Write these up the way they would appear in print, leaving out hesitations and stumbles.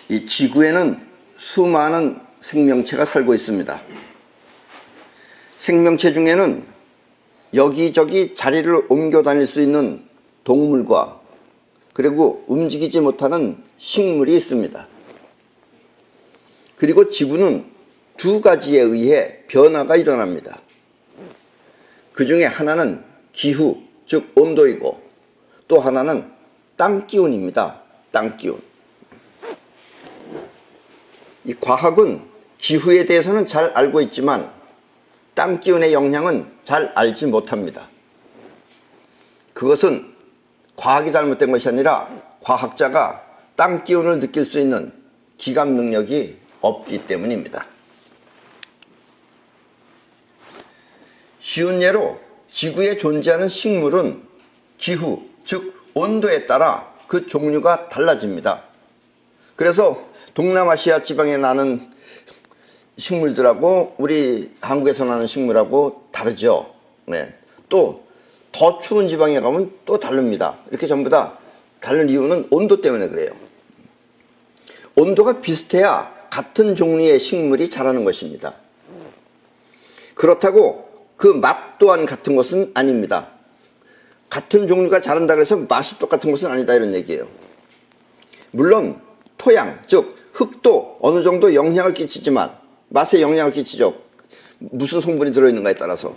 이 지구에는 수많은 생명체가 살고 있습니다. 생명체 중에는 여기저기 자리를 옮겨 다닐 수 있는 동물과 그리고 움직이지 못하는 식물이 있습니다. 그리고 지구는 두 가지에 의해 변화가 일어납니다. 그 중에 하나는 기후, 즉 온도이고 또 하나는 땅기운입니다. 땅기운. 이 과학은 기후에 대해서는 잘 알고 있지만 땅기운의 영향은 잘 알지 못합니다. 그것은 과학이 잘못된 것이 아니라 과학자가 땅기운을 느낄 수 있는 기감 능력이 없기 때문입니다. 쉬운 예로 지구에 존재하는 식물은 기후, 즉 온도에 따라 그 종류가 달라집니다. 그래서 동남아시아 지방에 나는 식물들하고 우리 한국에서 나는 식물하고 다르죠. 네. 또 더 추운 지방에 가면 또 다릅니다. 이렇게 전부 다 다른 이유는 온도 때문에 그래요. 온도가 비슷해야 같은 종류의 식물이 자라는 것입니다. 그렇다고 그 맛 또한 같은 것은 아닙니다. 같은 종류가 자란다 그래서 맛이 똑같은 것은 아니다 이런 얘기예요. 물론 토양, 즉 흙도 어느 정도 영향을 끼치지만 맛에 영향을 끼치죠. 무슨 성분이 들어있는가에 따라서.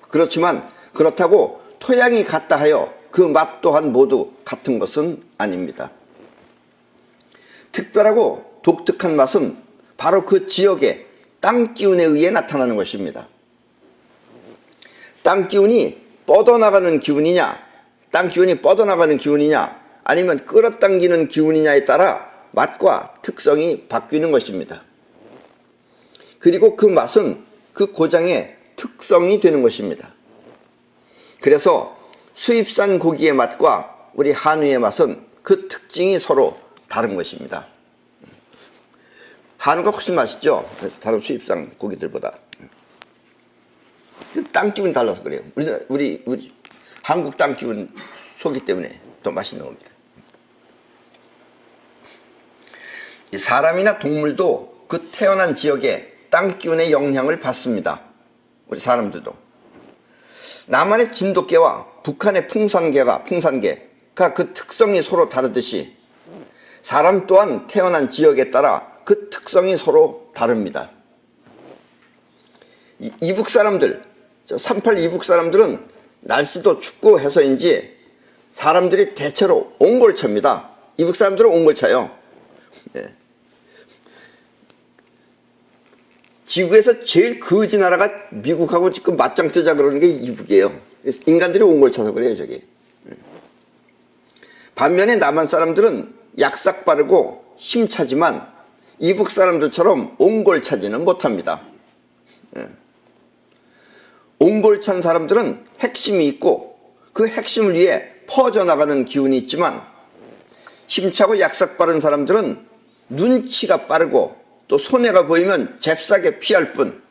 그렇지만 그렇다고 토양이 같다 하여 그 맛 또한 모두 같은 것은 아닙니다. 특별하고 독특한 맛은 바로 그 지역의 땅기운에 의해 나타나는 것입니다. 땅기운이 뻗어나가는 기운이냐, 땅기운이 뻗어나가는 기운이냐, 아니면 끌어당기는 기운이냐에 따라 맛과 특성이 바뀌는 것입니다. 그리고 그 맛은 그 고장의 특성이 되는 것입니다. 그래서 수입산 고기의 맛과 우리 한우의 맛은 그 특징이 서로 다른 것입니다. 한우가 훨씬 맛있죠? 다른 수입산 고기들보다. 땅 기운이 달라서 그래요. 우리 한국 땅 기운 소기 때문에 더 맛있는 겁니다. 사람이나 동물도 그 태어난 지역에 땅 기운의 영향을 받습니다. 우리 사람들도. 남한의 진돗개와 북한의 풍산개가 그 특성이 서로 다르듯이 사람 또한 태어난 지역에 따라 그 특성이 서로 다릅니다. 이북 사람들, 38 이북 사람들은 날씨도 춥고 해서인지 사람들이 대체로 옹골차입니다. 이북 사람들은 옹골차요. 네. 지구에서 제일 거지 나라가 미국하고 지금 맞짱 뜨자 그러는 게 이북이에요. 인간들이 옹골차서 그래요, 저기. 반면에 남한 사람들은 약삭 빠르고 힘차지만 이북 사람들처럼 옹골차지는 못합니다. 옹골찬 사람들은 핵심이 있고 그 핵심을 위해 퍼져나가는 기운이 있지만 힘차고 약삭 빠른 사람들은 눈치가 빠르고 또 손해가 보이면 잽싸게 피할 뿐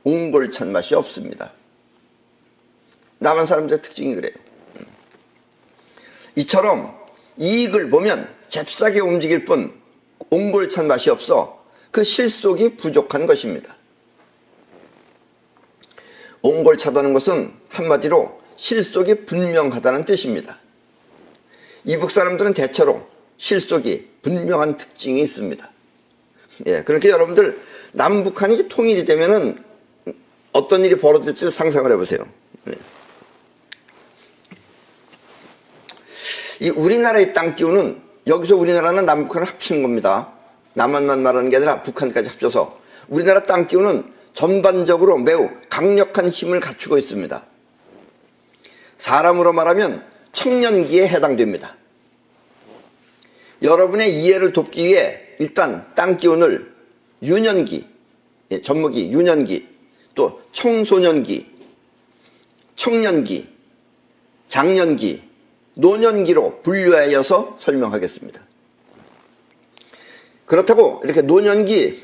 옹골찬 맛이 없습니다. 남한 사람들의 특징이 그래요. 이처럼 이익을 보면 잽싸게 움직일 뿐 옹골찬 맛이 없어 그 실속이 부족한 것입니다. 옹골차다는 것은 한마디로 실속이 분명하다는 뜻입니다. 이북 사람들은 대체로 실속이 분명한 특징이 있습니다. 예, 그렇게 여러분들 남북한이 통일이 되면은 어떤 일이 벌어질지 상상을 해보세요. 예. 이 우리나라의 땅 기운은 여기서 우리나라는 남북한을 합치는 겁니다. 남한만 말하는 게 아니라 북한까지 합쳐서 우리나라 땅 기운은 전반적으로 매우 강력한 힘을 갖추고 있습니다. 사람으로 말하면 청년기에 해당됩니다. 여러분의 이해를 돕기 위해 일단 땅 기운을 유년기, 전무기, 유년기, 또 청소년기, 청년기, 장년기, 노년기로 분류하여서 설명하겠습니다. 그렇다고 이렇게 노년기,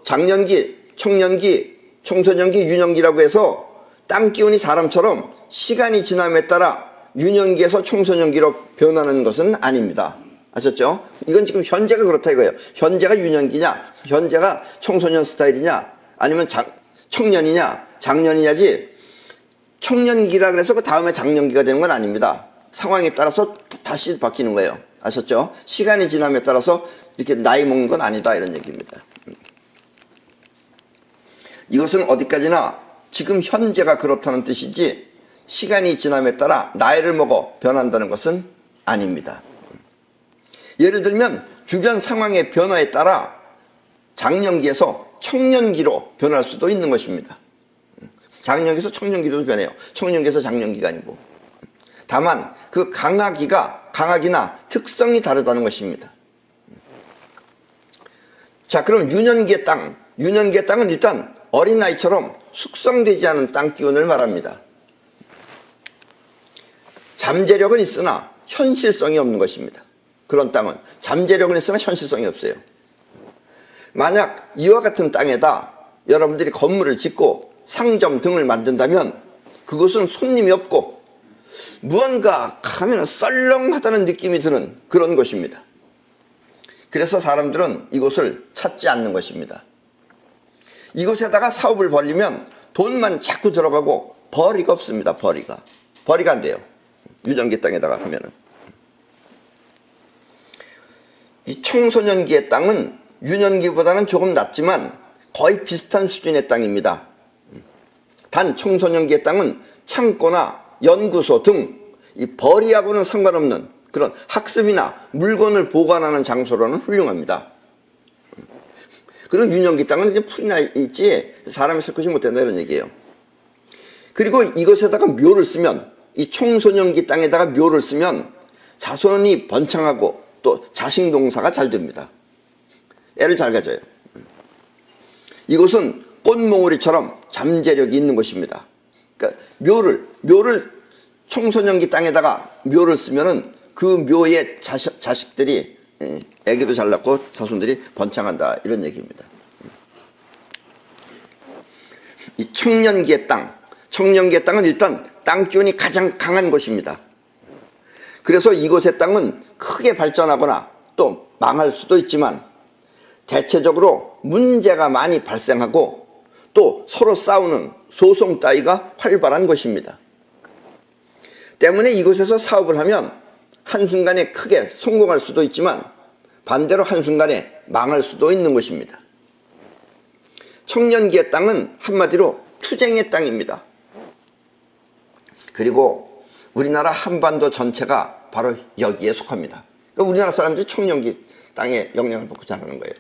장년기, 청년기, 청소년기, 유년기라고 해서 땅 기운이 사람처럼 시간이 지남에 따라 유년기에서 청소년기로 변하는 것은 아닙니다. 아셨죠? 이건 지금 현재가 그렇다 이거예요. 현재가 유년기냐, 현재가 청소년 스타일이냐, 아니면 청년이냐, 장년이냐지, 청년기라 그래서 그 다음에 장년기가 되는 건 아닙니다. 상황에 따라서 다시 바뀌는 거예요. 아셨죠? 시간이 지남에 따라서 이렇게 나이 먹는 건 아니다 이런 얘기입니다. 이것은 어디까지나 지금 현재가 그렇다는 뜻이지 시간이 지남에 따라 나이를 먹어 변한다는 것은 아닙니다. 예를 들면 주변 상황의 변화에 따라 장년기에서 청년기로 변할 수도 있는 것입니다. 장년기에서 청년기로 변해요. 청년기에서 장년기가 아니고. 다만 그 강하기나 특성이 다르다는 것입니다. 자, 그럼 유년기의 땅은 일단 어린아이처럼 숙성되지 않은 땅 기운을 말합니다. 잠재력은 있으나 현실성이 없는 것입니다. 그런 땅은 잠재력은 있으나 현실성이 없어요. 만약 이와 같은 땅에다 여러분들이 건물을 짓고 상점 등을 만든다면 그것은 손님이 없고 무언가 하면 썰렁하다는 느낌이 드는 그런 곳입니다. 그래서 사람들은 이곳을 찾지 않는 것입니다. 이곳에다가 사업을 벌리면 돈만 자꾸 들어가고 벌이가 없습니다. 벌이가 안 돼요. 유년기 땅에다가 하면은. 이 청소년기의 땅은 유년기보다는 조금 낮지만 거의 비슷한 수준의 땅입니다. 단 청소년기의 땅은 창고나 연구소 등 이 벌이하고는 상관없는 그런 학습이나 물건을 보관하는 장소로는 훌륭합니다. 그리고 유년기 땅은 이제 풀이나 있지 사람이 살 것이 못 된다 이런 얘기예요. 그리고 이것에다가 묘를 쓰면, 이 청소년기 땅에다가 묘를 쓰면 자손이 번창하고 또 자식농사가 잘 됩니다. 애를 잘 가져요. 이곳은 꽃몽우리처럼 잠재력이 있는 곳입니다. 그러니까 묘를 청소년기 땅에다가 묘를 쓰면은 그 묘의 자식들이 애기도 잘 낳고 자손들이 번창한다 이런 얘기입니다. 이 청년기의 땅은 일단 땅 기운이 가장 강한 곳입니다. 그래서 이곳의 땅은 크게 발전하거나 또 망할 수도 있지만 대체적으로 문제가 많이 발생하고 또 서로 싸우는 소송 따위가 활발한 곳입니다. 때문에 이곳에서 사업을 하면 한순간에 크게 성공할 수도 있지만 반대로 한순간에 망할 수도 있는 것입니다. 청년기의 땅은 한마디로 투쟁의 땅입니다. 그리고 우리나라 한반도 전체가 바로 여기에 속합니다. 그러니까 우리나라 사람들이 청년기 땅에 영향을 받고 자라는 거예요.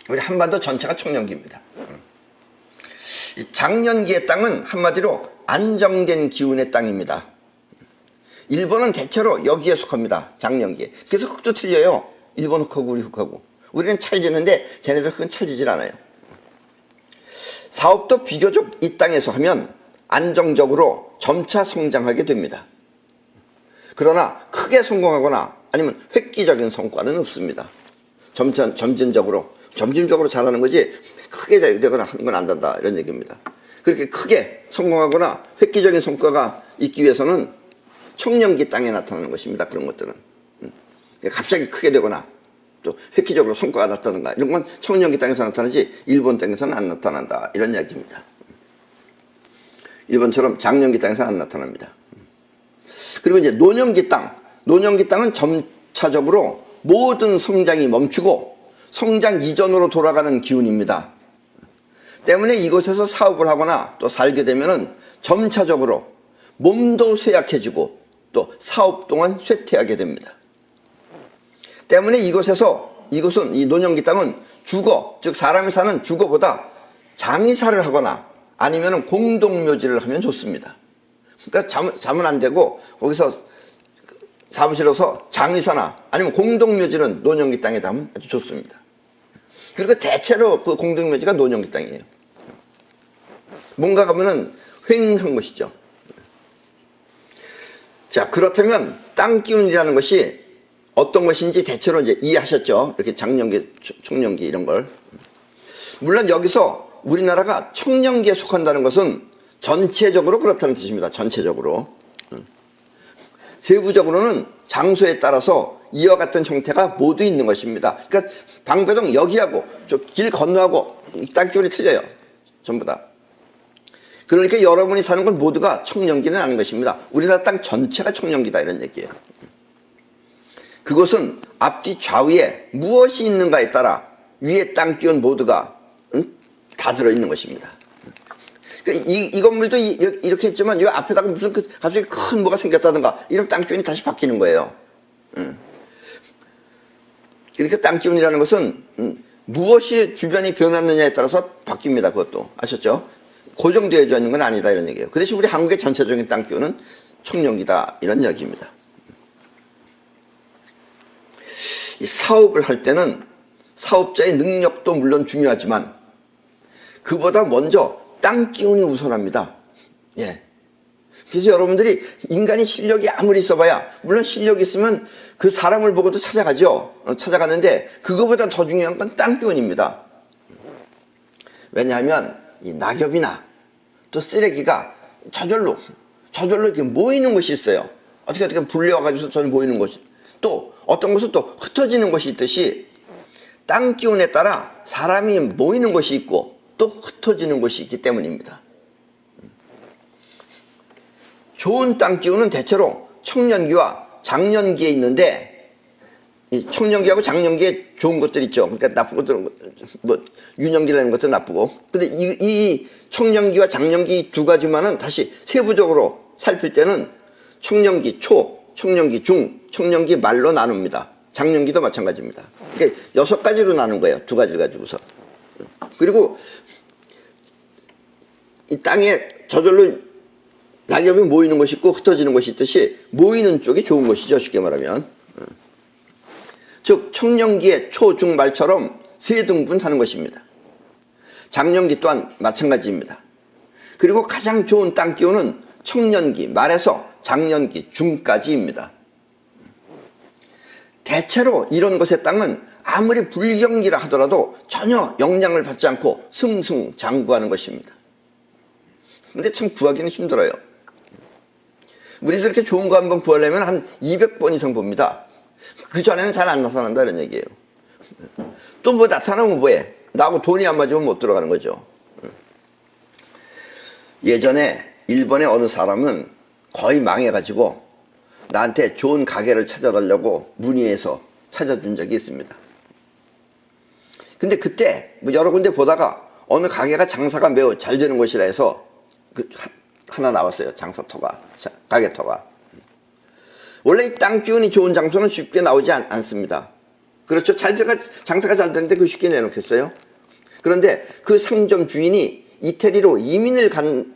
우리 한반도 전체가 청년기입니다. 이 장년기의 땅은 한마디로 안정된 기운의 땅입니다. 일본은 대체로 여기에 속합니다. 장년기에. 그래서 흙도 틀려요. 일본 흙하고 우리 흙하고. 우리는 찰지는데 쟤네들 흙은 찰지질 않아요. 사업도 비교적 이 땅에서 하면 안정적으로 점차 성장하게 됩니다. 그러나 크게 성공하거나 아니면 획기적인 성과는 없습니다. 점진적으로 잘하는 거지 크게 되거나 하는 건 안 된다 이런 얘기입니다. 그렇게 크게 성공하거나 획기적인 성과가 있기 위해서는 청년기 땅에 나타나는 것입니다. 그런 것들은 갑자기 크게 되거나 또 획기적으로 성과가 나타나는가 이런 건 청년기 땅에서 나타나지 일본 땅에서는 안 나타난다 이런 이야기입니다. 일본처럼 장년기 땅에서는 안 나타납니다. 그리고 이제 노년기 땅은 점차적으로 모든 성장이 멈추고 성장 이전으로 돌아가는 기운입니다. 때문에 이곳에서 사업을 하거나 또 살게 되면은 점차적으로 몸도 쇠약해지고 또 사업 동안 쇠퇴하게 됩니다. 때문에 이곳은 이 노년기 땅은 주거, 즉 사람이 사는 주거보다 장의사를 하거나 아니면 공동묘지를 하면 좋습니다. 그러니까 자면 안 되고 거기서 사무실에서 장의사나 아니면 공동묘지는 노년기 땅에다 하면 아주 좋습니다. 그리고 대체로 그 공동묘지가 노년기 땅이에요. 뭔가 가면은 휑한 것이죠. 자, 그렇다면 땅 기운이라는 것이 어떤 것인지 대체로 이제 이해하셨죠? 이렇게 장년기, 청년기 이런 걸. 물론 여기서 우리나라가 청년기에 속한다는 것은 전체적으로 그렇다는 뜻입니다. 전체적으로. 세부적으로는 장소에 따라서 이와 같은 형태가 모두 있는 것입니다. 그러니까 방배동 여기하고 저 길 건너하고 이 땅 기운이 틀려요. 전부 다. 그러니까 여러분이 사는 건 모두가 청년기는 아닌 것입니다. 우리나라 땅 전체가 청년기다 이런 얘기예요. 그것은 앞뒤 좌우에 무엇이 있는가에 따라 위에 땅 기운 모두가 다 들어있는 것입니다. 그러니까 이 건물도 이렇게 했지만 이 앞에다가 무슨 갑자기 큰 뭐가 생겼다든가 이런 땅 기운이 다시 바뀌는 거예요. 그러니까 땅 기운이라는 것은 무엇이 주변이 변했느냐에 따라서 바뀝니다. 그것도 아셨죠? 고정되어져 있는 건 아니다 이런 얘기예요. 그 대신 우리 한국의 전체적인 땅 기운은 청년기다 이런 이야기입니다. 이 사업을 할 때는 사업자의 능력도 물론 중요하지만 그보다 먼저 땅 기운이 우선합니다. 예. 그래서 여러분들이 인간이 실력이 아무리 있어봐야 물론 실력이 있으면 그 사람을 보고도 찾아가죠. 찾아가는데 그거보다 더 중요한 건 땅 기운입니다. 왜냐하면 이 낙엽이나 또 쓰레기가 저절로 이렇게 모이는 곳이 있어요. 어떻게 불려와가지고 저는 모이는 곳이 또 어떤 곳은 또 흩어지는 곳이 있듯이 땅 기운에 따라 사람이 모이는 곳이 있고 또 흩어지는 곳이 있기 때문입니다. 좋은 땅 기운은 대체로 청년기와 장년기에 있는데 이 청년기하고 장년기에 좋은 것들 있죠. 그러니까 나쁜 것들은 뭐 유년기라는 것도 나쁘고 근데 이 청년기와 장년기 두 가지만은 다시 세부적으로 살필 때는 청년기 초, 청년기 중, 청년기 말로 나눕니다. 장년기도 마찬가지입니다. 그러니까 6가지로 나눈 거예요. 두 가지를 가지고서. 그리고 이 땅에 저절로 낙엽이 모이는 것이 있고 흩어지는 것이 있듯이 모이는 쪽이 좋은 것이죠. 쉽게 말하면. 즉 청년기의 초, 중, 말처럼 세 등분하는 것입니다. 장년기 또한 마찬가지입니다. 그리고 가장 좋은 땅 기운은 청년기 말에서 장년기 중까지입니다. 대체로 이런 곳의 땅은 아무리 불경기라 하더라도 전혀 영향을 받지 않고 승승장구하는 것입니다. 근데 참 구하기는 힘들어요. 우리도 이렇게 좋은 거 한번 구하려면 한 200번 이상 봅니다. 그 전에는 잘 안 나타난다 이런 얘기예요. 또 뭐 나타나면 뭐해? 나하고 돈이 안 맞으면 못 들어가는 거죠. 예전에 일본의 어느 사람은 거의 망해가지고 나한테 좋은 가게를 찾아달라고 문의해서 찾아준 적이 있습니다. 근데 그때 뭐 여러 군데 보다가 어느 가게가 장사가 매우 잘 되는 곳이라 해서 하나 나왔어요. 장사터가, 가게터가. 원래 이 땅 기운이 좋은 장소는 쉽게 나오지 않습니다. 그렇죠. 장사가 잘 되는데 그 쉽게 내놓겠어요? 그런데 그 상점 주인이 이태리로 이민을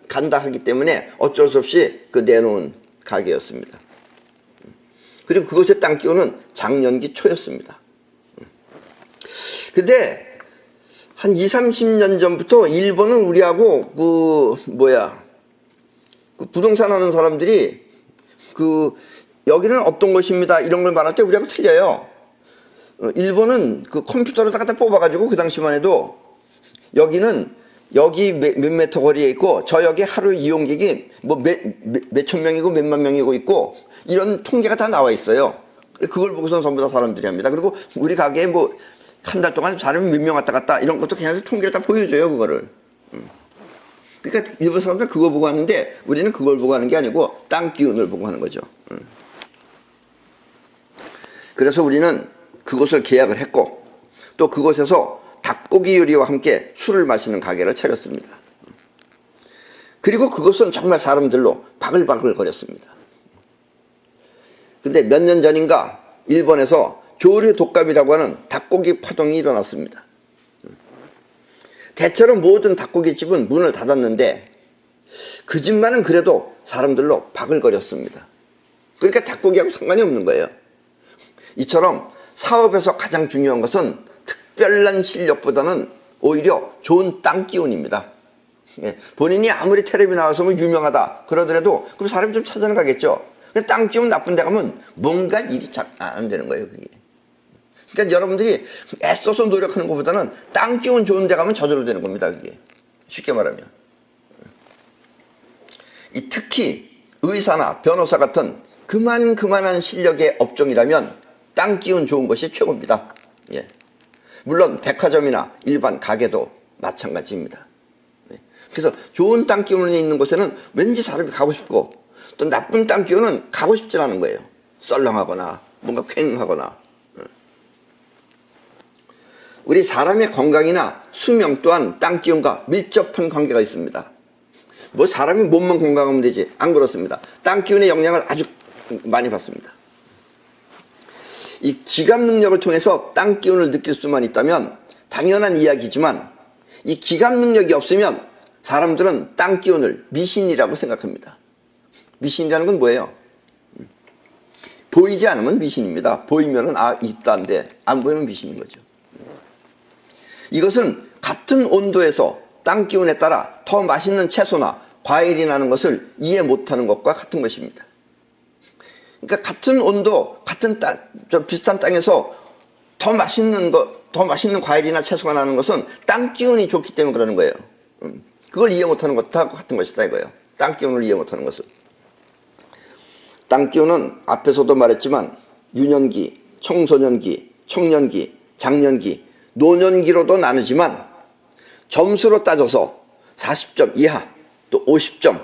간다 하기 때문에 어쩔 수 없이 그 내놓은 가게였습니다. 그리고 그곳의 땅 기운은 장년기 초였습니다. 근데 한 20-30년 전부터 일본은 우리하고 그 부동산 하는 사람들이 여기는 어떤 곳입니다 이런 걸 말할 때 우리하고 틀려요. 일본은 그 컴퓨터로 다 뽑아가지고 그 당시만 해도 여기 몇 미터 거리에 있고 저 여기 하루 이용객이 뭐 몇천 명이고 몇만 명이고 있고 이런 통계가 다 나와 있어요. 그걸 보고서 전부 다 사람들이 합니다. 그리고 우리 가게에 뭐 한 달 동안 사람이 몇 명 왔다 갔다 이런 것도 그냥 통계를 다 보여줘요. 그거를. 그러니까 일본 사람들은 그거 보고 하는데 우리는 그걸 보고 하는 게 아니고 땅 기운을 보고 하는 거죠. 그래서 우리는 그곳을 계약을 했고 또 그곳에서 닭고기 요리와 함께 술을 마시는 가게를 차렸습니다. 그리고 그것은 정말 사람들로 바글바글 거렸습니다. 근데 몇 년 전인가 일본에서 조류 독감이라고 하는 닭고기 파동이 일어났습니다. 대체로 모든 닭고기집은 문을 닫았는데 그 집만은 그래도 사람들로 바글거렸습니다. 그러니까 닭고기하고 상관이 없는 거예요. 이처럼 사업에서 가장 중요한 것은 특별한 실력보다는 오히려 좋은 땅 기운입니다. 본인이 아무리 텔레비 나와서 뭐 유명하다 그러더라도 그럼 사람이 좀 찾아가겠죠. 땅 기운 나쁜 데 가면 뭔가 일이 잘 안 되는 거예요. 그게. 그러니까 여러분들이 애써서 노력하는 것보다는 땅 기운 좋은 데 가면 저절로 되는 겁니다. 그게. 쉽게 말하면. 특히 의사나 변호사 같은 그만한 실력의 업종이라면 땅 기운 좋은 것이 최고입니다. 예. 물론 백화점이나 일반 가게도 마찬가지입니다. 예. 그래서 좋은 땅 기운이 있는 곳에는 왠지 사람이 가고 싶고, 또 나쁜 땅 기운은 가고 싶지 않은 거예요. 썰렁하거나 뭔가 쾌행하거나. 우리 사람의 건강이나 수명 또한 땅 기운과 밀접한 관계가 있습니다. 뭐 사람이 몸만 건강하면 되지, 안 그렇습니다. 땅 기운의 영향을 아주 많이 받습니다. 이 기감 능력을 통해서 땅 기운을 느낄 수만 있다면 당연한 이야기지만, 이 기감 능력이 없으면 사람들은 땅 기운을 미신이라고 생각합니다. 미신이라는 건 뭐예요? 보이지 않으면 미신입니다. 보이면은 있다인데 안 보이면 미신인 거죠. 이것은 같은 온도에서 땅 기운에 따라 더 맛있는 채소나 과일이 나는 것을 이해 못하는 것과 같은 것입니다. 그러니까 같은 온도, 같은 땅, 비슷한 땅에서 더 맛있는 과일이나 채소가 나는 것은 땅 기운이 좋기 때문에 그러는 거예요. 그걸 이해 못하는 것과 같은 것이다 이거예요. 땅 기운을 이해 못하는 것은. 땅 기운은 앞에서도 말했지만 유년기, 청소년기, 청년기, 장년기, 노년기로도 나누지만 점수로 따져서 40점 이하, 또 50점,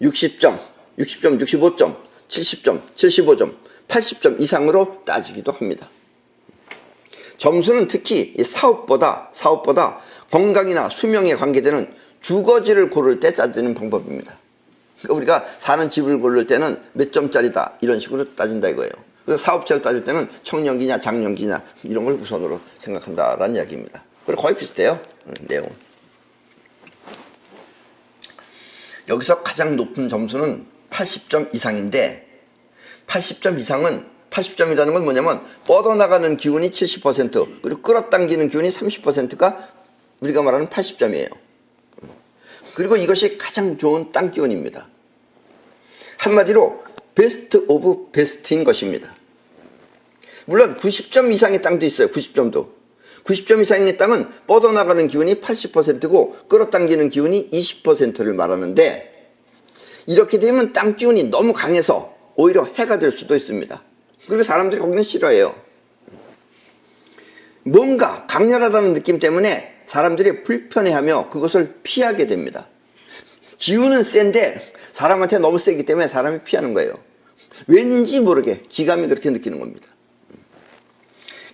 60점, 60점, 65점, 70점, 75점, 80점 이상으로 따지기도 합니다. 점수는 특히 사업보다 건강이나 수명에 관계되는 주거지를 고를 때 따지는 방법입니다. 그러니까 우리가 사는 집을 고를 때는 몇 점짜리다 이런 식으로 따진다 이거예요. 그래서 사업체를 따질 때는 청년기냐 장년기냐 이런 걸 우선으로 생각한다라는 이야기입니다. 그리고 거의 비슷해요, 내용은. 여기서 가장 높은 점수는 80점 이상인데, 80점 이상은, 80점이라는 건 뭐냐면 뻗어나가는 기운이 70% 그리고 끌어당기는 기운이 30%가 우리가 말하는 80점이에요. 그리고 이것이 가장 좋은 땅 기운입니다. 한마디로 베스트 오브 베스트인 것입니다. 물론 90점 이상의 땅도 있어요. 90점도. 90점 이상의 땅은 뻗어나가는 기운이 80%고 끌어당기는 기운이 20%를 말하는데, 이렇게 되면 땅 기운이 너무 강해서 오히려 해가 될 수도 있습니다. 그리고 사람들이 거기는 싫어해요. 뭔가 강렬하다는 느낌 때문에 사람들이 불편해하며 그것을 피하게 됩니다. 기운은 센데 사람한테 너무 세기 때문에 사람이 피하는 거예요. 왠지 모르게 기감이 그렇게 느끼는 겁니다.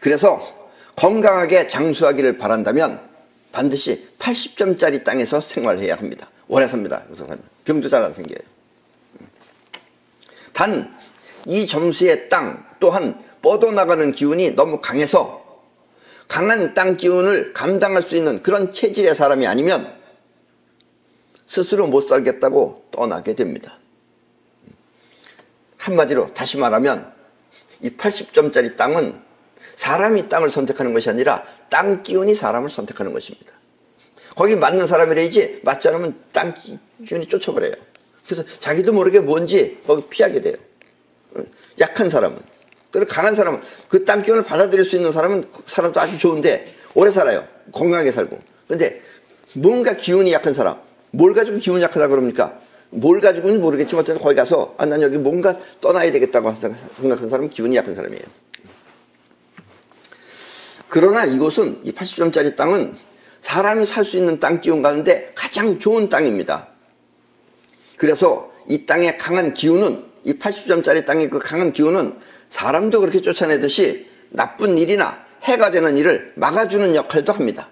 그래서 건강하게 장수하기를 바란다면 반드시 80점짜리 땅에서 생활해야 합니다. 오래 삽니다. 병도 잘 안 생겨요. 단 이 점수의 땅 또한 뻗어나가는 기운이 너무 강해서 강한 땅 기운을 감당할 수 있는 그런 체질의 사람이 아니면 스스로 못 살겠다고 떠나게 됩니다. 한마디로 다시 말하면 이 80점짜리 땅은 사람이 땅을 선택하는 것이 아니라 땅 기운이 사람을 선택하는 것입니다. 거기 맞는 사람이래야지, 맞지 않으면 땅 기운이 쫓아버려요. 그래서 자기도 모르게 뭔지 거기 피하게 돼요. 약한 사람은. 그리고 강한 사람은, 그 땅 기운을 받아들일 수 있는 사람은 사람도 아주 좋은데 오래 살아요. 건강하게 살고. 근데 뭔가 기운이 약한 사람, 뭘 가지고 기운이 약하다 그럽니까? 뭘 가지고는 모르겠지만 거기 가서 난 여기 뭔가 떠나야 되겠다고 생각하는 사람은 기운이 약한 사람이에요. 그러나 이곳은, 이 80점짜리 땅은 사람이 살 수 있는 땅 기운 가운데 가장 좋은 땅입니다. 그래서 이 땅의 강한 기운은, 이 80점짜리 땅의 그 강한 기운은 사람도 그렇게 쫓아내듯이 나쁜 일이나 해가 되는 일을 막아주는 역할도 합니다.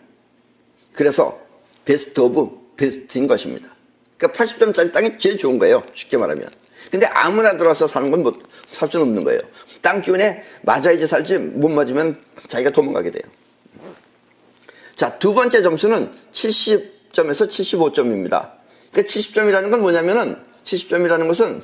그래서 베스트 오브 베스트인 것입니다. 그러니까 80점짜리 땅이 제일 좋은 거예요, 쉽게 말하면. 근데 아무나 들어와서 사는 건 살 수는 없는 거예요. 땅 기운에 맞아야지 살지, 못 맞으면 자기가 도망가게 돼요. 자, 두 번째 점수는 70점에서 75점입니다. 그러니까 70점이라는 건 뭐냐면은, 70점이라는 것은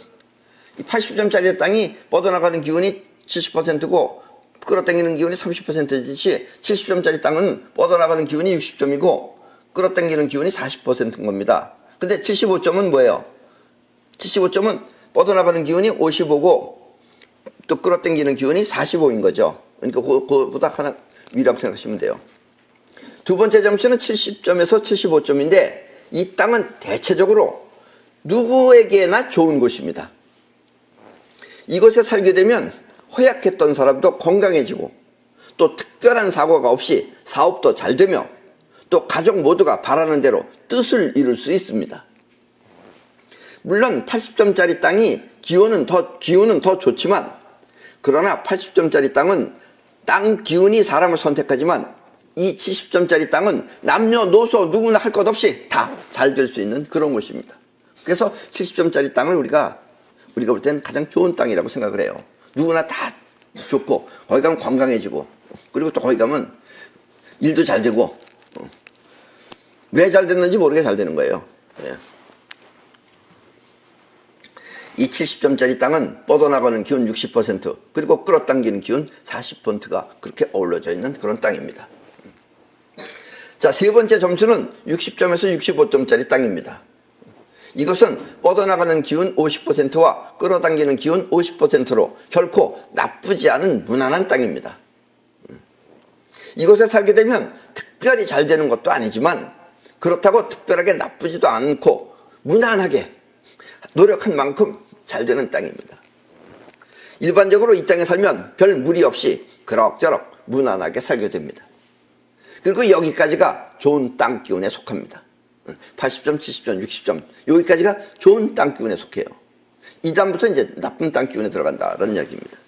80점짜리 땅이 뻗어나가는 기운이 70%고 끌어당기는 기운이 30%듯이 70점짜리 땅은 뻗어나가는 기운이 60점이고 끌어당기는 기운이 40%인 겁니다. 근데 75점은 뭐예요? 75점은 뻗어나가는 기운이 55고 또 끌어당기는 기운이 45인 거죠. 그러니까 그거보다 하나 위라고 생각하시면 돼요. 두 번째 점수는 70점에서 75점인데 이 땅은 대체적으로 누구에게나 좋은 곳입니다. 이곳에 살게 되면 허약했던 사람도 건강해지고 또 특별한 사고가 없이 사업도 잘 되며 또 가족 모두가 바라는 대로 뜻을 이룰 수 있습니다. 물론 80점짜리 땅이 기운은 더 좋지만, 그러나 80점짜리 땅은 땅 기운이 사람을 선택하지만 이 70점짜리 땅은 남녀노소 누구나 할 것 없이 다 잘 될 수 있는 그런 곳입니다. 그래서 70점짜리 땅을 우리가 볼 때는 가장 좋은 땅이라고 생각을 해요. 누구나 다 좋고, 거기 가면 건강해지고, 그리고 또 거기 가면 일도 잘 되고, 왜 잘 됐는지 모르게 잘 되는 거예요. 예. 이 70점짜리 땅은 뻗어나가는 기운 60%, 그리고 끌어당기는 기운 40%가 그렇게 어우러져 있는 그런 땅입니다. 자, 세 번째 점수는 60점에서 65점짜리 땅입니다. 이것은 뻗어나가는 기운 50%와 끌어당기는 기운 50%로 결코 나쁘지 않은 무난한 땅입니다. 이곳에 살게 되면 특별히 잘 되는 것도 아니지만 그렇다고 특별하게 나쁘지도 않고 무난하게 노력한 만큼 잘 되는 땅입니다. 일반적으로 이 땅에 살면 별 무리 없이 그럭저럭 무난하게 살게 됩니다. 그리고 여기까지가 좋은 땅 기운에 속합니다. 80점, 70점, 60점 여기까지가 좋은 땅 기운에 속해요. 이 다음부터 이제 나쁜 땅 기운에 들어간다는 이야기입니다.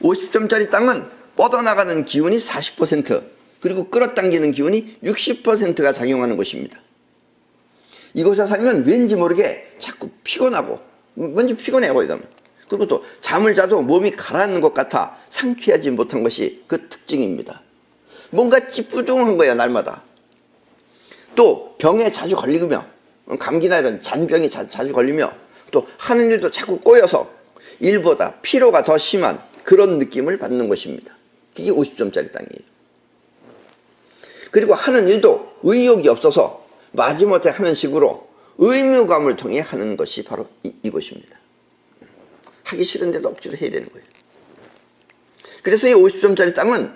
50점짜리 땅은 뻗어나가는 기운이 40%, 그리고 끌어당기는 기운이 60%가 작용하는 곳입니다. 이곳에 살면 왠지 모르게 자꾸 피곤하고, 왠지 피곤해요, 거기 가면. 그리고 또 잠을 자도 몸이 가라앉는 것 같아 상쾌하지 못한 것이 그 특징입니다. 뭔가 찌뿌둥한 거예요, 날마다. 또 병에 자주 걸리며, 감기나 이런 잔병이 자주 걸리며, 또 하는 일도 자꾸 꼬여서 일보다 피로가 더 심한 그런 느낌을 받는 것입니다. 그게 50점짜리 땅이에요. 그리고 하는 일도 의욕이 없어서 마지못해 하는 식으로 의무감을 통해 하는 것이 바로 이것입니다. 하기 싫은데도 억지로 해야 되는 거예요. 그래서 이 50점짜리 땅은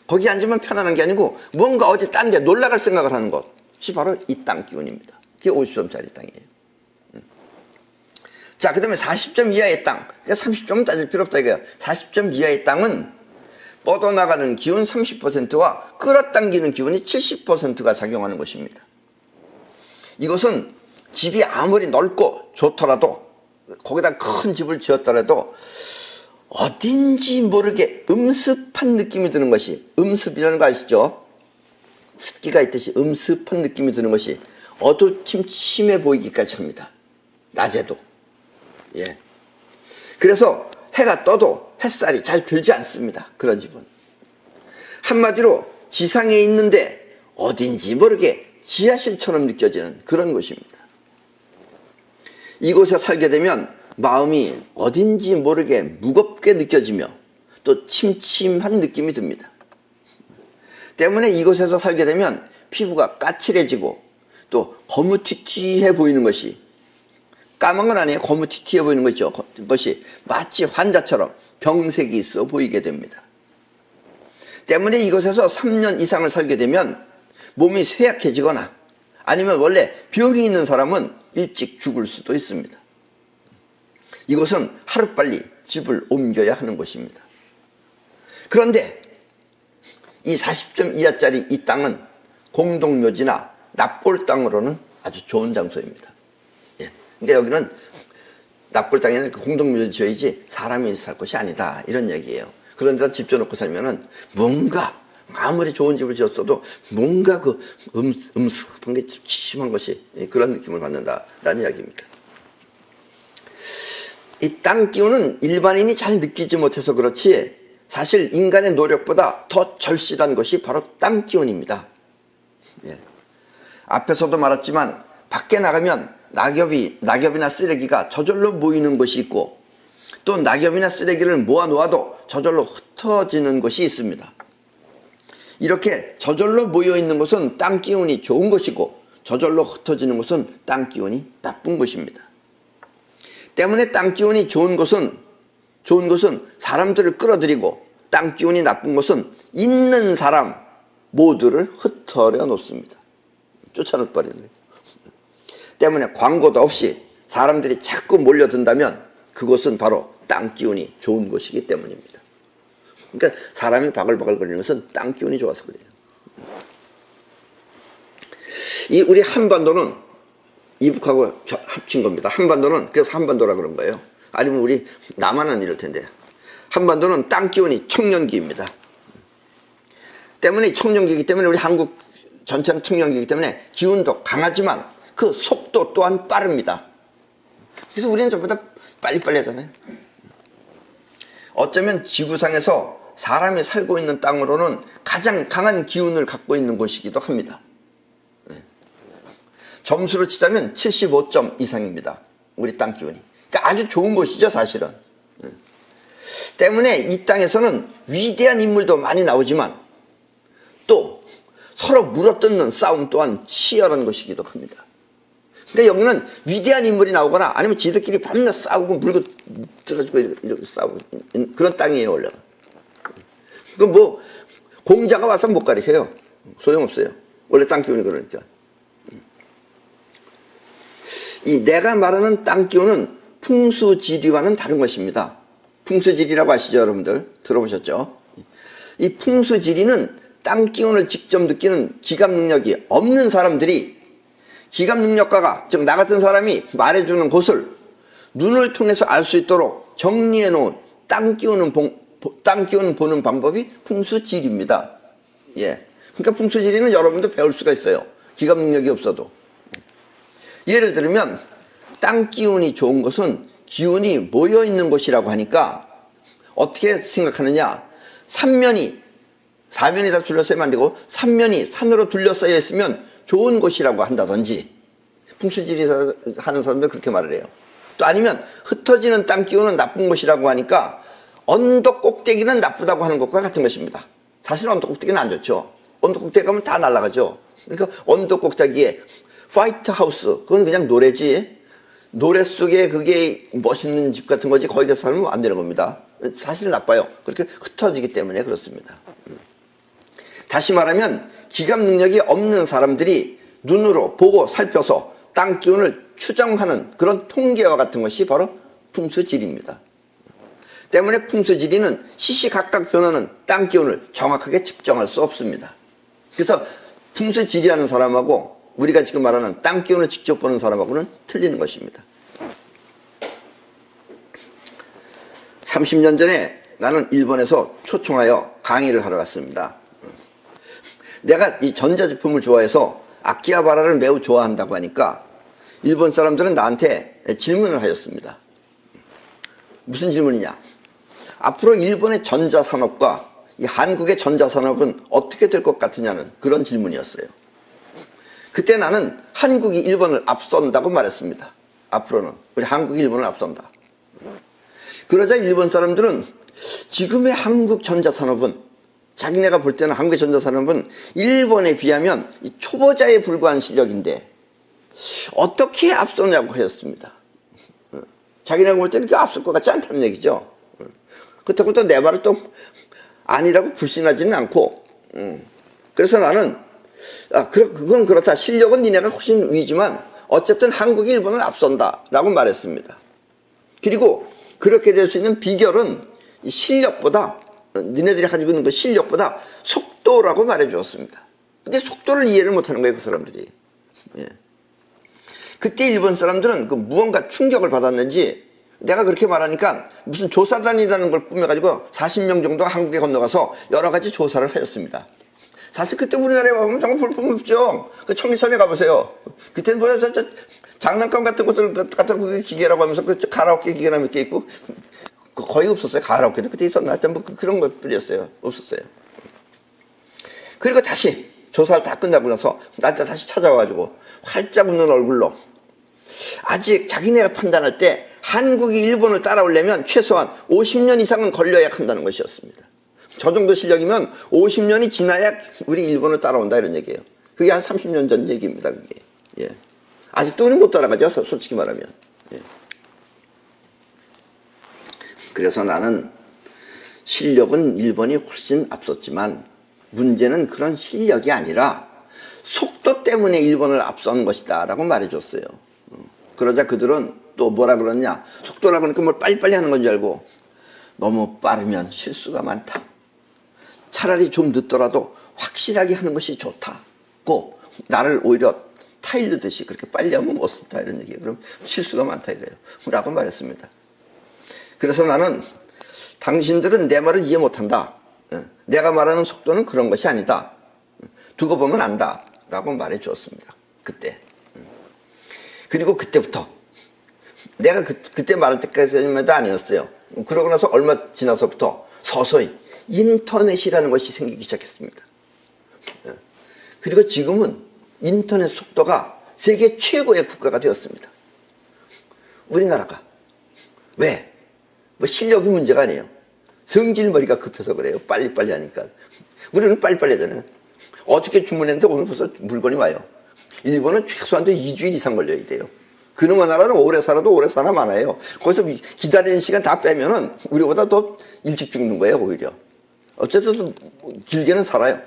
거기 앉으면 편안한 게 아니고 뭔가 어디 딴 데 놀러 갈 생각을 하는 것이 바로 이 땅 기운입니다. 그게 50점짜리 땅이에요. 자, 그 다음에 40점 이하의 땅. 그러니까 30점은 따질 필요 없다 이거예요. 40점 이하의 땅은 뻗어나가는 기운 30%와 끌어당기는 기운이 70%가 작용하는 것입니다. 이것은 집이 아무리 넓고 좋더라도, 거기다 큰 집을 지었더라도 어딘지 모르게 음습한 느낌이 드는 것이, 음습이라는 거 아시죠? 습기가 있듯이 음습한 느낌이 드는 것이 어두침침해 보이기까지 합니다. 낮에도. 예. 그래서 해가 떠도 햇살이 잘 들지 않습니다. 그런 집은. 한마디로 지상에 있는데 어딘지 모르게 지하실처럼 느껴지는 그런 곳입니다. 이곳에 살게 되면 마음이 어딘지 모르게 무겁게 느껴지며 또 침침한 느낌이 듭니다. 때문에 이곳에서 살게 되면 피부가 까칠해지고 또 거무튀튀해 보이는 것이, 까만 건 아니에요. 거무튀튀해 보이는 거 있죠. 그것이 마치 환자처럼 병색이 있어 보이게 됩니다. 때문에 이곳에서 3년 이상을 살게 되면 몸이 쇠약해지거나 아니면 원래 병이 있는 사람은 일찍 죽을 수도 있습니다. 이곳은 하루빨리 집을 옮겨야 하는 곳입니다. 그런데 이 40점 이하짜리 이 땅은 공동묘지나 납골 땅으로는 아주 좋은 장소입니다. 예. 그러니까 여기는 납골 땅에는 공동묘지 지어야지 사람이 살 곳이 아니다, 이런 얘기예요. 그런 데다 집 지어놓고 살면은 뭔가 아무리 좋은 집을 지었어도 뭔가 그 음습한 게 심한 것이, 그런 느낌을 받는다라는 이야기입니다. 이 땅 기운은 일반인이 잘 느끼지 못해서 그렇지 사실 인간의 노력보다 더 절실한 것이 바로 땅 기운입니다. 예. 앞에서도 말했지만 밖에 나가면 낙엽이나 쓰레기가 저절로 모이는 곳이 있고, 또 낙엽이나 쓰레기를 모아 놓아도 저절로 흩어지는 곳이 있습니다. 이렇게 저절로 모여 있는 곳은 땅 기운이 좋은 것이고, 저절로 흩어지는 곳은 땅 기운이 나쁜 것입니다. 때문에 땅 기운이 좋은 곳은 사람들을 끌어들이고, 땅 기운이 나쁜 곳은 있는 사람 모두를 흩어려 놓습니다. 쫓아내 버리는 거예요. 때문에 광고도 없이 사람들이 자꾸 몰려든다면 그곳은 바로 땅 기운이 좋은 곳이기 때문입니다. 그러니까 사람이 바글바글거리는 것은 땅 기운이 좋아서 그래요. 이 우리 한반도는 이북하고 합친 겁니다. 한반도는 그래서 한반도라 그런 거예요. 아니면 우리 남한은 이럴 텐데, 한반도는 땅 기운이 청년기입니다. 때문에 청년기이기 때문에 우리 한국 전체는 청년기이기 때문에 기운도 강하지만 그 속도 또한 빠릅니다. 그래서 우리는 전부 다 빨리빨리 하잖아요. 어쩌면 지구상에서 사람이 살고 있는 땅으로는 가장 강한 기운을 갖고 있는 곳이기도 합니다. 점수로 치자면 75점 이상입니다. 우리 땅 기운이. 그러니까 아주 좋은 곳이죠, 사실은. 때문에 이 땅에서는 위대한 인물도 많이 나오지만 또 서로 물어뜯는 싸움 또한 치열한 것이기도 합니다. 그러니까 여기는 위대한 인물이 나오거나 아니면 지들끼리 밤낮 싸우고 물고 들어지고 이렇게 싸우고 그런 땅이에요, 원래. 그 뭐 공자가 와서 못 가리켜요. 소용없어요. 원래 땅 기운이 그러니까. 이 내가 말하는 땅 기운은 풍수지리와는 다른 것입니다. 풍수지리라고 아시죠, 여러분들? 들어보셨죠? 이 풍수지리는 땅 기운을 직접 느끼는 기감 능력이 없는 사람들이 기감 능력가가, 즉 나 같은 사람이 말해주는 곳을 눈을 통해서 알 수 있도록 정리해 놓은 땅 기운은 보는 방법이 풍수지리입니다. 예. 그러니까 풍수지리는 여러분도 배울 수가 있어요. 기감 능력이 없어도. 예를 들면 땅 기운이 좋은 곳은 기운이 모여 있는 곳이라고 하니까 어떻게 생각하느냐, 사면이 다 둘러싸이면 안 되고 삼면이 산으로 둘러싸여 있으면 좋은 곳이라고 한다든지, 풍수지리 하는 사람들 그렇게 말을 해요. 또 아니면 흩어지는 땅 기운은 나쁜 곳이라고 하니까 언덕 꼭대기는 나쁘다고 하는 것과 같은 것입니다. 사실 언덕 꼭대기는 안 좋죠. 언덕 꼭대기 가면 다 날아가죠. 그러니까 언덕 꼭대기에 화이트 하우스, 그건 그냥 노래지, 노래 속에 그게 멋있는 집 같은 거지 거기 가서 살면 안 되는 겁니다. 사실 나빠요. 그렇게 흩어지기 때문에 그렇습니다. 다시 말하면 기감 능력이 없는 사람들이 눈으로 보고 살펴서 땅 기운을 추정하는 그런 통계와 같은 것이 바로 풍수지리입니다. 때문에 풍수지리는 시시각각 변하는 땅 기운을 정확하게 측정할 수 없습니다. 그래서 풍수지리하는 사람하고 우리가 지금 말하는 땅 기운을 직접 보는 사람하고는 틀리는 것입니다. 30년 전에 나는 일본에서 초청하여 강의를 하러 갔습니다. 내가 이 전자제품을 좋아해서 아키하바라를 매우 좋아한다고 하니까 일본 사람들은 나한테 질문을 하였습니다. 무슨 질문이냐? 앞으로 일본의 전자산업과 이 한국의 전자산업은 어떻게 될 것 같으냐는 그런 질문이었어요. 그때 나는 한국이 일본을 앞선다고 말했습니다. 앞으로는 우리 한국이 일본을 앞선다. 그러자 일본 사람들은 지금의 한국 전자산업은, 자기네가 볼 때는 한국의 전자산업은 일본에 비하면 초보자에 불과한 실력인데 어떻게 앞서냐고 하였습니다. 자기네가 볼 때는 앞설 것 같지 않다는 얘기죠. 그렇다고 또 내 말을 또 아니라고 불신하지는 않고, 그래서 나는 그건 그렇다. 실력은 니네가 훨씬 위지만 어쨌든 한국이 일본을 앞선다 라고 말했습니다. 그리고 그렇게 될 수 있는 비결은 실력보다, 니네들이 가지고 있는 그 실력보다 속도라고 말해 주었습니다. 근데 속도를 이해를 못하는 거예요, 그 사람들이. 예. 그때 일본 사람들은 그 무언가 충격을 받았는지 내가 그렇게 말하니까 무슨 조사단이라는 걸 꾸며가지고 40명 정도 한국에 건너가서 여러 가지 조사를 하였습니다. 사실 그때 우리나라에 가면 정말 볼품없죠. 그 청계천에 가보세요. 그때는 뭐야, 저 장난감 같은 것들 갖다 그 기계라고 하면서 그 가라오케 기계나 몇 개 있고 거의 없었어요. 가라오케도 그때 있었나? 하여튼 뭐 그런 것들이었어요. 없었어요. 그리고 다시 조사를 다 끝나고 나서 나한테 다시 찾아와가지고 활짝 웃는 얼굴로 아직 자기네가 판단할 때 한국이 일본을 따라오려면 최소한 50년 이상은 걸려야 한다는 것이었습니다. 저 정도 실력이면 50년이 지나야 우리 일본을 따라온다 이런 얘기예요. 그게 한 30년 전 얘기입니다. 그게. 예. 아직도 우리는 못 따라가죠, 솔직히 말하면. 예. 그래서 나는 실력은 일본이 훨씬 앞섰지만 문제는 그런 실력이 아니라 속도 때문에 일본을 앞선 것이다 라고 말해줬어요. 그러자 그들은 또 뭐라 그러냐, 속도라 그러니까 뭘 빨리빨리 하는 건 줄 알고 너무 빠르면 실수가 많다. 차라리 좀 늦더라도 확실하게 하는 것이 좋다고, 나를 오히려 타일르듯이 그렇게 빨리 하면 못 쓴다 이런 얘기예요. 그럼 실수가 많다 이래요 라고 말했습니다. 그래서 나는 당신들은 내 말을 이해 못한다. 내가 말하는 속도는 그런 것이 아니다. 두고 보면 안다 라고 말해 주었습니다. 그때. 그리고 그때부터 내가 그때 말할 때까지만 아니었어요. 그러고 나서 얼마 지나서부터 서서히 인터넷이라는 것이 생기기 시작했습니다. 그리고 지금은 인터넷 속도가 세계 최고의 국가가 되었습니다. 우리나라가. 왜? 뭐 실력이 문제가 아니에요. 성질머리가 급해서 그래요. 빨리빨리 하니까. 우리는 빨리빨리 하잖아요. 어저께 주문했는데 오늘 벌써 물건이 와요. 일본은 최소한도 2주일 이상 걸려야 돼요. 그놈의 나라는 오래 살아도 오래 사나 많아요. 거기서 기다리는 시간 다 빼면은 우리보다 더 일찍 죽는 거예요, 오히려. 어쨌든 길게는 살아요.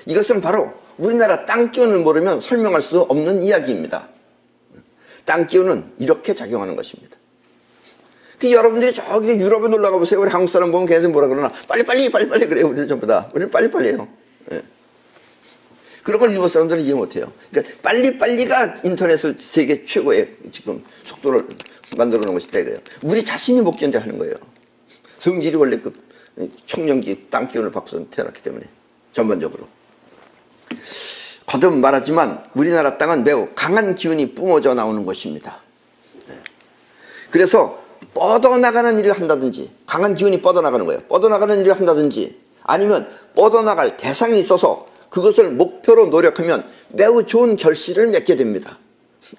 이것은 바로 우리나라 땅 기운을 모르면 설명할 수 없는 이야기입니다. 땅 기운은 이렇게 작용하는 것입니다. 그 여러분들이 저기 유럽에 놀러 가보세요. 우리 한국 사람 보면 걔네들 뭐라 그러나 빨리빨리 그래요. 우리는 전부 다. 우리는 빨리빨리 해요. 예. 그런 걸 일본 사람들은 이해 못해요. 그러니까 빨리빨리가 인터넷을 세계 최고의 지금 속도를 만들어 놓은 것이다 이거예요. 우리 자신이 못 견뎌 하는 거예요. 성질이 원래 그 청년기 땅 기운을 받고서 태어났기 때문에 전반적으로. 거듭 말하지만 우리나라 땅은 매우 강한 기운이 뿜어져 나오는 것입니다. 그래서 뻗어나가는 일을 한다든지, 강한 기운이 뻗어나가는 거예요. 뻗어나가는 일을 한다든지 아니면 뻗어나갈 대상이 있어서 그것을 목표로 노력하면 매우 좋은 결실을 맺게 됩니다.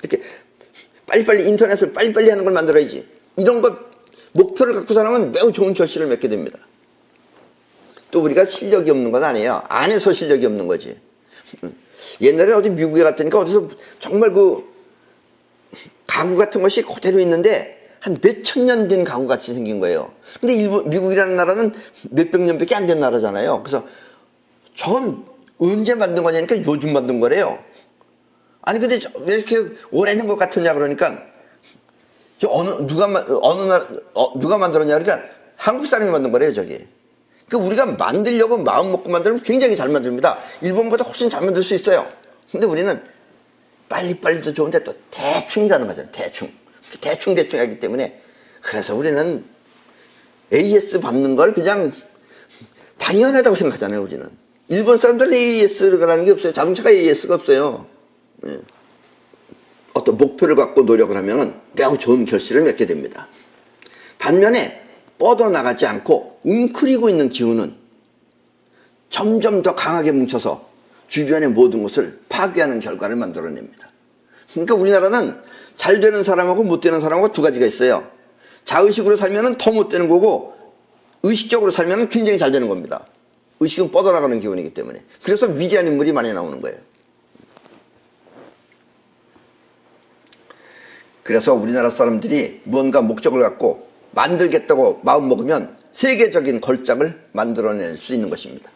이렇게 빨리빨리 인터넷을 빨리빨리 하는 걸 만들어야지. 이런 것 목표를 갖고 살면 매우 좋은 결실을 맺게 됩니다. 또 우리가 실력이 없는 건 아니에요. 안에서 실력이 없는 거지. 옛날에 어디 미국에 갔더니까 어디서 정말 그 가구 같은 것이 그대로 있는데 한 몇천 년 된 가구 같이 생긴 거예요. 근데 미국이라는 나라는 몇백 년밖에 안 된 나라잖아요. 그래서 저건 언제 만든 거냐니까 요즘 만든 거래요. 아니 근데 왜 이렇게 오래된 것 같으냐 그러니까 누가 만들었냐 그러니까 한국 사람이 만든 거래요 저게. 그러니까 우리가 만들려고 마음 먹고 만들면 굉장히 잘 만듭니다. 일본보다 훨씬 잘 만들 수 있어요. 근데 우리는 빨리빨리도 좋은데 또 대충이라는 거잖아요. 대충 하기 때문에. 그래서 우리는 AS 받는 걸 그냥 당연하다고 생각하잖아요. 우리는. 일본 사람들은 AS라는 게 없어요. 자동차가 AS가 없어요. 어떤 목표를 갖고 노력을 하면 매우 좋은 결실을 맺게 됩니다. 반면에 뻗어나가지 않고 웅크리고 있는 기운은 점점 더 강하게 뭉쳐서 주변의 모든 것을 파괴하는 결과를 만들어냅니다. 그러니까 우리나라는 잘 되는 사람하고 못 되는 사람하고 두 가지가 있어요. 자의식으로 살면 더 못 되는 거고 의식적으로 살면 굉장히 잘 되는 겁니다. 의식은 뻗어나가는 기운이기 때문에. 그래서 위대한 인물이 많이 나오는 거예요. 그래서 우리나라 사람들이 무언가 목적을 갖고 만들겠다고 마음먹으면 세계적인 걸작을 만들어낼 수 있는 것입니다.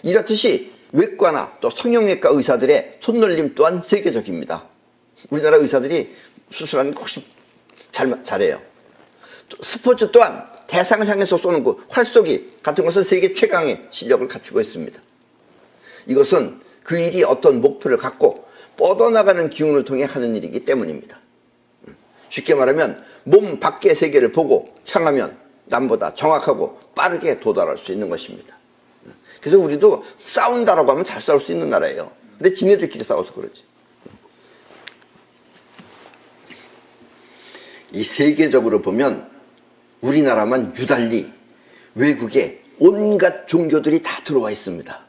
이렇듯이 외과나 또 성형외과 의사들의 손놀림 또한 세계적입니다. 우리나라 의사들이 수술하는 거 훨씬 잘해요. 또 스포츠 또한 대상을 향해서 쏘는 그 활쏘기 같은 것은 세계 최강의 실력을 갖추고 있습니다. 이것은 그 일이 어떤 목표를 갖고 뻗어나가는 기운을 통해 하는 일이기 때문입니다. 쉽게 말하면 몸 밖의 세계를 보고 향하면 남보다 정확하고 빠르게 도달할 수 있는 것입니다. 그래서 우리도 싸운다라고 하면 잘 싸울 수 있는 나라예요. 근데 지네들끼리 싸워서 그러지. 이 세계적으로 보면 우리나라만 유달리 외국에 온갖 종교들이 다 들어와 있습니다.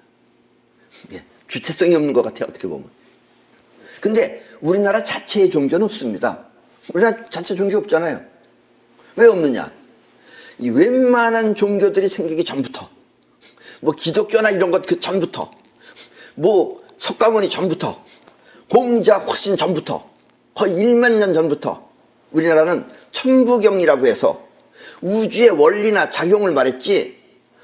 주체성이 없는 것 같아요, 어떻게 보면. 근데 우리나라 자체의 종교는 없습니다. 우리나라 자체 종교 없잖아요. 왜 없느냐? 이 웬만한 종교들이 생기기 전부터, 뭐 기독교나 이런 것 그 전부터, 뭐 석가모니 전부터, 공자 훨씬 전부터, 거의 1만 년 전부터 우리나라는 천부경이라고 해서 우주의 원리나 작용을 말했지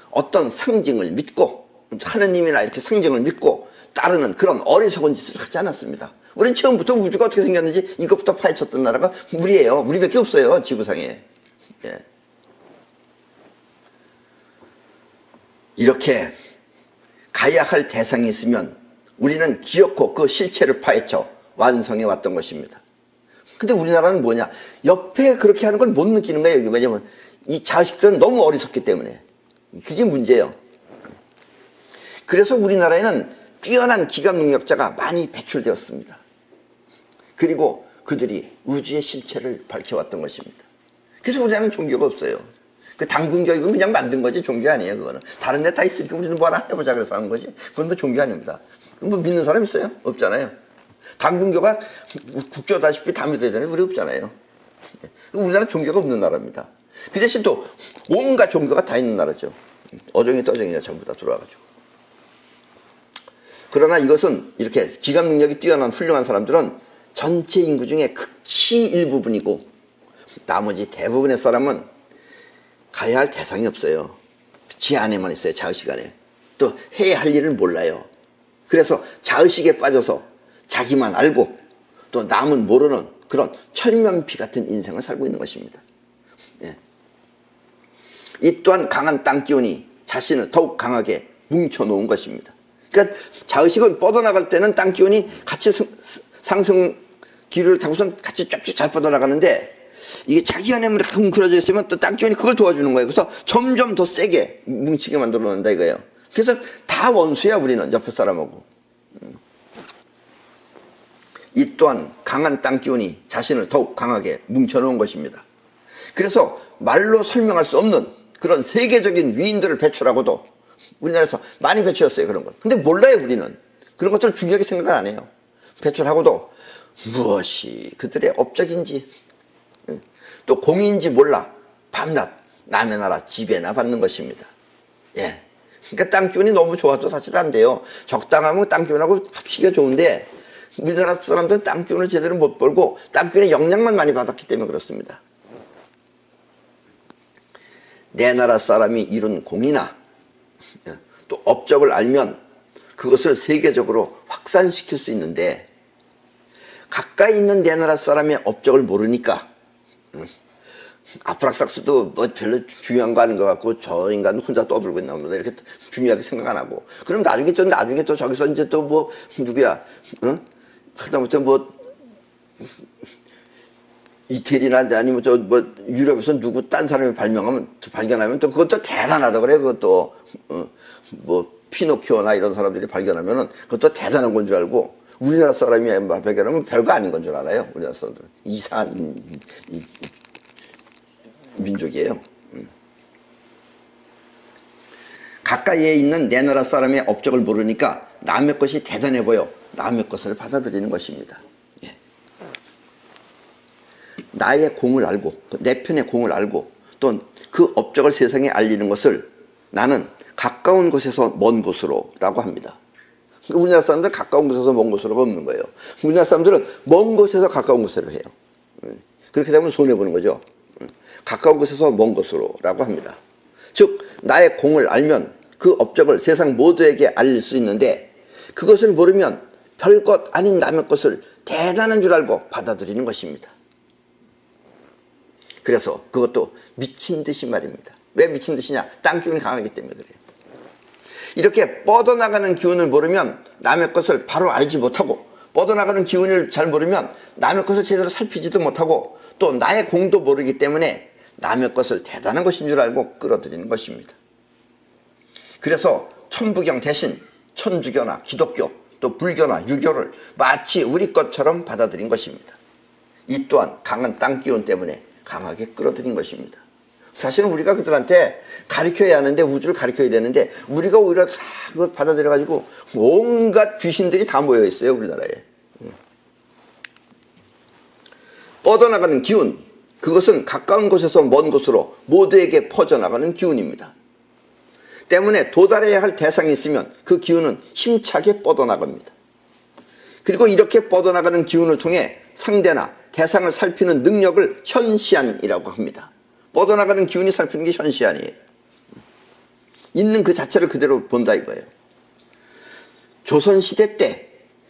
어떤 상징을 믿고 하느님이나 이렇게 상징을 믿고 따르는 그런 어리석은 짓을 하지 않았습니다. 우린 처음부터 우주가 어떻게 생겼는지 이것부터 파헤쳤던 나라가 우리예요. 우리밖에 없어요, 지구상에. 예. 이렇게 가야 할 대상이 있으면 우리는 기어코 그 실체를 파헤쳐 완성해 왔던 것입니다. 근데 우리나라는 뭐냐? 옆에 그렇게 하는 걸 못 느끼는 거예요. 왜냐면 이 자식들은 너무 어리석기 때문에. 그게 문제예요. 그래서 우리나라에는 뛰어난 기각 능력자가 많이 배출되었습니다. 그리고 그들이 우주의 실체를 밝혀왔던 것입니다. 그래서 우리나라는 종교가 없어요. 그 당군교육은 그냥 만든 거지 종교 아니에요. 그거는 다른 데 다 있으니까 우리는 뭐 하나 해보자 그래서 하는 거지. 그건 뭐 종교 아닙니다. 그건 뭐 믿는 사람 있어요? 없잖아요. 당군교가 국교다시피 다 믿어야 되는 우리 없잖아요. 우리나라는 종교가 없는 나라입니다. 그 대신 또 온갖 종교가 다 있는 나라죠. 어종이 떠종이가 전부 다 들어와가지고. 그러나 이것은 이렇게 기각 능력이 뛰어난 훌륭한 사람들은 전체 인구 중에 극히 일부분이고 나머지 대부분의 사람은 가야 할 대상이 없어요. 지 안에만 있어요. 자의식 안에. 또 해야 할 일을 몰라요. 그래서 자의식에 빠져서 자기만 알고 또 남은 모르는 그런 철면피 같은 인생을 살고 있는 것입니다. 예. 이 또한 강한 땅 기운이 자신을 더욱 강하게 뭉쳐놓은 것입니다. 그러니까 자의식은 뻗어나갈 때는 땅 기운이 같이 상승 기류를 타고선 같이 쫙쫙 잘 뻗어나가는데 이게 자기 안에 이렇게 뭉클어져 있으면 또 땅 기운이 그걸 도와주는 거예요. 그래서 점점 더 세게 뭉치게 만들어 놓는다 이거예요. 그래서 다 원수야 우리는 옆에 사람하고. 이 또한 강한 땅 기운이 자신을 더욱 강하게 뭉쳐놓은 것입니다. 그래서 말로 설명할 수 없는 그런 세계적인 위인들을 배출하고도 우리나라에서 많이 배출했어요. 그런 것. 근데 몰라요 우리는. 그런 것들을 중요하게 생각 안 해요. 배출하고도 무엇이 그들의 업적인지 또 공인지 몰라 밤낮 남의 나라 지배나 받는 것입니다. 예. 그러니까 땅 기운이 너무 좋아도 사실 안 돼요. 적당하면 땅 기운하고 합치기가 좋은데 우리나라 사람들은 땅 기운을 제대로 못 벌고 땅 기운의 영향만 많이 받았기 때문에 그렇습니다. 내 나라 사람이 이룬 공이나 또 업적을 알면 그것을 세계적으로 확산시킬 수 있는데 가까이 있는 내 나라 사람의 업적을 모르니까 아프락삭스도 뭐 별로 중요한 거 아닌 것 같고 저 인간은 혼자 떠들고 있나 보다 이렇게 중요하게 생각 안 하고 그럼 나중에 또 저기서 이제 또 뭐 누구야 하다못해 뭐 이태리나 아니면 저 뭐 유럽에서 누구 딴 사람이 발견하면 또 그것도 대단하다 그래. 그것도 뭐 피노키오나 이런 사람들이 발견하면은 그것도 대단한 건 줄 알고 우리나라 사람이 발견하면 별거 아닌 건 줄 알아요. 우리나라 사람들은 이상한 민족이에요. 가까이에 있는 내 나라 사람의 업적을 모르니까 남의 것이 대단해 보여 남의 것을 받아들이는 것입니다. 예. 나의 공을 알고 내 편의 공을 알고 또 그 업적을 세상에 알리는 것을 나는 가까운 곳에서 먼 곳으로 라고 합니다. 우리나라 사람들은 가까운 곳에서 먼 곳으로가 없는 거예요. 우리나라 사람들은 먼 곳에서 가까운 곳으로 해요. 그렇게 되면 손해보는 거죠. 가까운 곳에서 먼 곳으로 라고 합니다. 즉 나의 공을 알면 그 업적을 세상 모두에게 알릴 수 있는데 그것을 모르면 별것 아닌 남의 것을 대단한 줄 알고 받아들이는 것입니다. 그래서 그것도 미친 듯이 말입니다. 왜 미친 듯이냐? 땅 기운이 강하기 때문에 그래요. 이렇게 뻗어나가는 기운을 모르면 남의 것을 바로 알지 못하고 뻗어나가는 기운을 잘 모르면 남의 것을 제대로 살피지도 못하고 또 나의 공도 모르기 때문에 남의 것을 대단한 것인 줄 알고 끌어들이는 것입니다. 그래서 천부경 대신 천주교나 기독교 또 불교나 유교를 마치 우리 것처럼 받아들인 것입니다. 이 또한 강한 땅 기운 때문에 강하게 끌어들인 것입니다. 사실은 우리가 그들한테 가르쳐야 하는데 우주를 가르쳐야 되는데 우리가 오히려 다 그걸 받아들여가지고 온갖 귀신들이 다 모여 있어요. 우리나라에. 뻗어나가는 기운 그것은 가까운 곳에서 먼 곳으로 모두에게 퍼져나가는 기운입니다. 때문에 도달해야 할 대상이 있으면 그 기운은 힘차게 뻗어나갑니다. 그리고 이렇게 뻗어나가는 기운을 통해 상대나 대상을 살피는 능력을 현시안이라고 합니다. 뻗어나가는 기운이 살피는 게 현시안이에요. 있는 그 자체를 그대로 본다 이거예요. 조선시대 때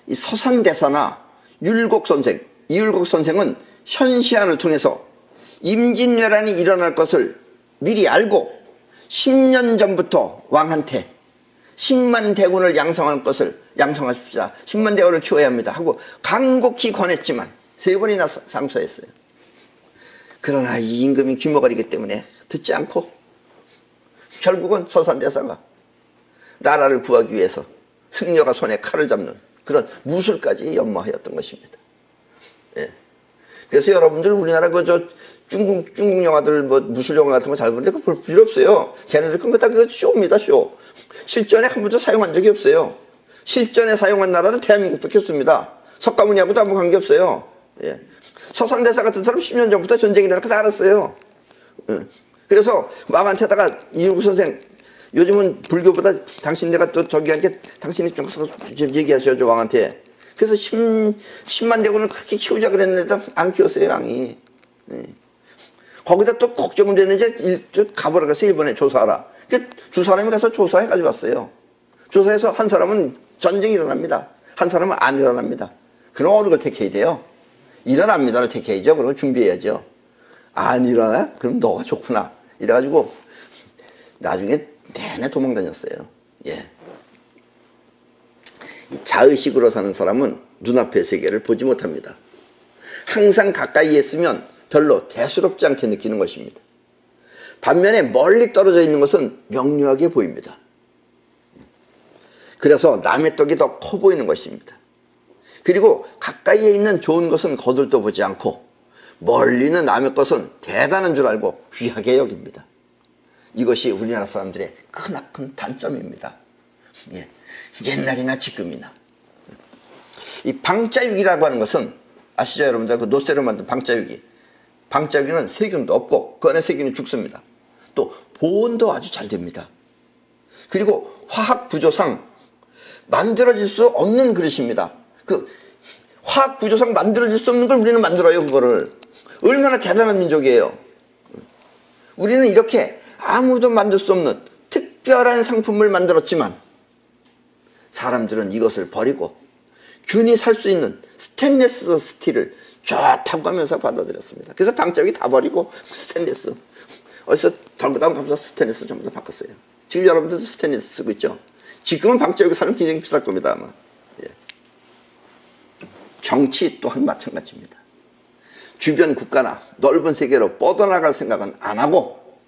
이 서산대사나 율곡 선생, 이율곡 선생은 현시안을 통해서 임진왜란이 일어날 것을 미리 알고 10년 전부터 왕한테 10만 대군을 양성할 것을 양성하십시다. 10만 대군을 키워야 합니다. 하고 간곡히 권했지만 3번이나 상소했어요. 그러나 이 임금이 귀머거리기 때문에 듣지 않고 결국은 서산대사가 나라를 구하기 위해서 승려가 손에 칼을 잡는 그런 무술까지 연마하였던 것입니다. 예. 그래서 여러분들 우리나라 중국 영화들 무술 영화 같은 거 잘 보는데 그거 볼 필요 없어요. 걔네들 그거 다 그거 쇼입니다, 쇼. 실전에 한 번도 사용한 적이 없어요. 실전에 사용한 나라는 대한민국밖에 없습니다. 석가모니하고도 아무 관계 없어요. 예. 서산대사 같은 사람 10년 전부터 전쟁이라는 거 다 알았어요. 예. 그래서 왕한테다가 이율곡 선생, 요즘은 불교보다 당신 내가 또 저기 하니까 당신이 좀 얘기하셔야죠, 왕한테. 그래서 10만 대군을 그렇게 키우자 그랬는데 안 키웠어요, 왕이. 예. 거기다 또 걱정은 됐는지 가보라 그래서 일본에 조사하라. 두 사람이 가서 조사해가지고 왔어요. 조사해서 한 사람은 전쟁이 일어납니다. 한 사람은 안 일어납니다. 그럼 어느 걸 택해야 돼요? 일어납니다를 택해야죠. 그럼 준비해야죠. 안 일어나? 그럼 너가 좋구나. 이래가지고 나중에 내내 도망다녔어요. 예. 이 자의식으로 사는 사람은 눈앞의 세계를 보지 못합니다. 항상 가까이에 있으면 별로 대수롭지 않게 느끼는 것입니다. 반면에 멀리 떨어져 있는 것은 명료하게 보입니다. 그래서 남의 떡이 더 커 보이는 것입니다. 그리고 가까이에 있는 좋은 것은 거들떠 보지 않고 멀리 있는 남의 것은 대단한 줄 알고 귀하게 여깁니다. 이것이 우리나라 사람들의 크나큰 단점입니다. 예. 옛날이나 지금이나. 이 방자육이라고 하는 것은 아시죠, 여러분들? 그 노쇠로 만든 방자육이. 방자육에는 세균도 없고 그 안에 세균이 죽습니다. 또 보온도 아주 잘 됩니다. 그리고 화학 구조상 만들어질 수 없는 그릇입니다. 그 화학 구조상 만들어질 수 없는 걸 우리는 만들어요, 그거를. 얼마나 대단한 민족이에요. 우리는 이렇게 아무도 만들 수 없는 특별한 상품을 만들었지만 사람들은 이것을 버리고 균이 살 수 있는 스테인리스 스틸을 좋다고 하면서 받아들였습니다. 그래서 방짝이 다 버리고 스테인리스. 어디서 덜그다운 가면서 스테인리스 전부 다 바꿨어요. 지금 여러분들도 스테인리스 쓰고 있죠. 지금은 방짝이 사면 굉장히 비쌀 겁니다, 아마. 예. 정치 또한 마찬가지입니다. 주변 국가나 넓은 세계로 뻗어나갈 생각은 안 하고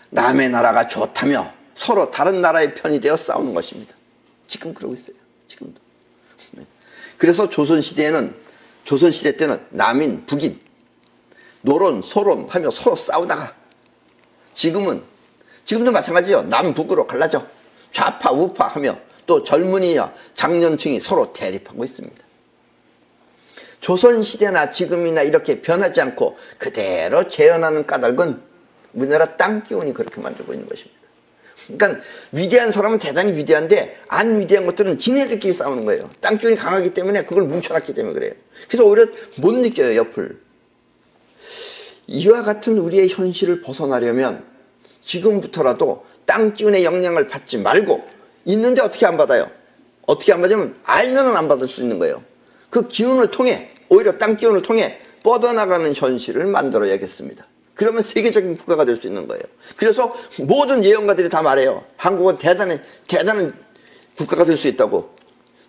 남의 나라가 좋다며 서로 다른 나라의 편이 되어 싸우는 것입니다. 지금 그러고 있어요. 지금도. 네. 그래서 조선시대 때는 남인, 북인, 노론, 소론 하며 서로 싸우다가 지금도 마찬가지예요. 남북으로 갈라져 좌파, 우파 하며 또 젊은이와 장년층이 서로 대립하고 있습니다. 조선시대나 지금이나 이렇게 변하지 않고 그대로 재현하는 까닭은 우리나라 땅기운이 그렇게 만들고 있는 것입니다. 그러니까 위대한 사람은 대단히 위대한데 안 위대한 것들은 지네들끼리 싸우는 거예요. 땅기운이 강하기 때문에 그걸 뭉쳐놨기 때문에 그래요. 그래서 오히려 못 느껴요, 옆을. 이와 같은 우리의 현실을 벗어나려면 지금부터라도 땅기운의 영향을 받지 말고 있는데 어떻게 안 받아요? 어떻게 안 받으면 알면은 안 받을 수 있는 거예요. 그 기운을 통해 오히려 땅기운을 통해 뻗어나가는 현실을 만들어야겠습니다. 그러면 세계적인 국가가 될 수 있는 거예요. 그래서 모든 예언가들이 다 말해요. 한국은 대단한 국가가 될 수 있다고.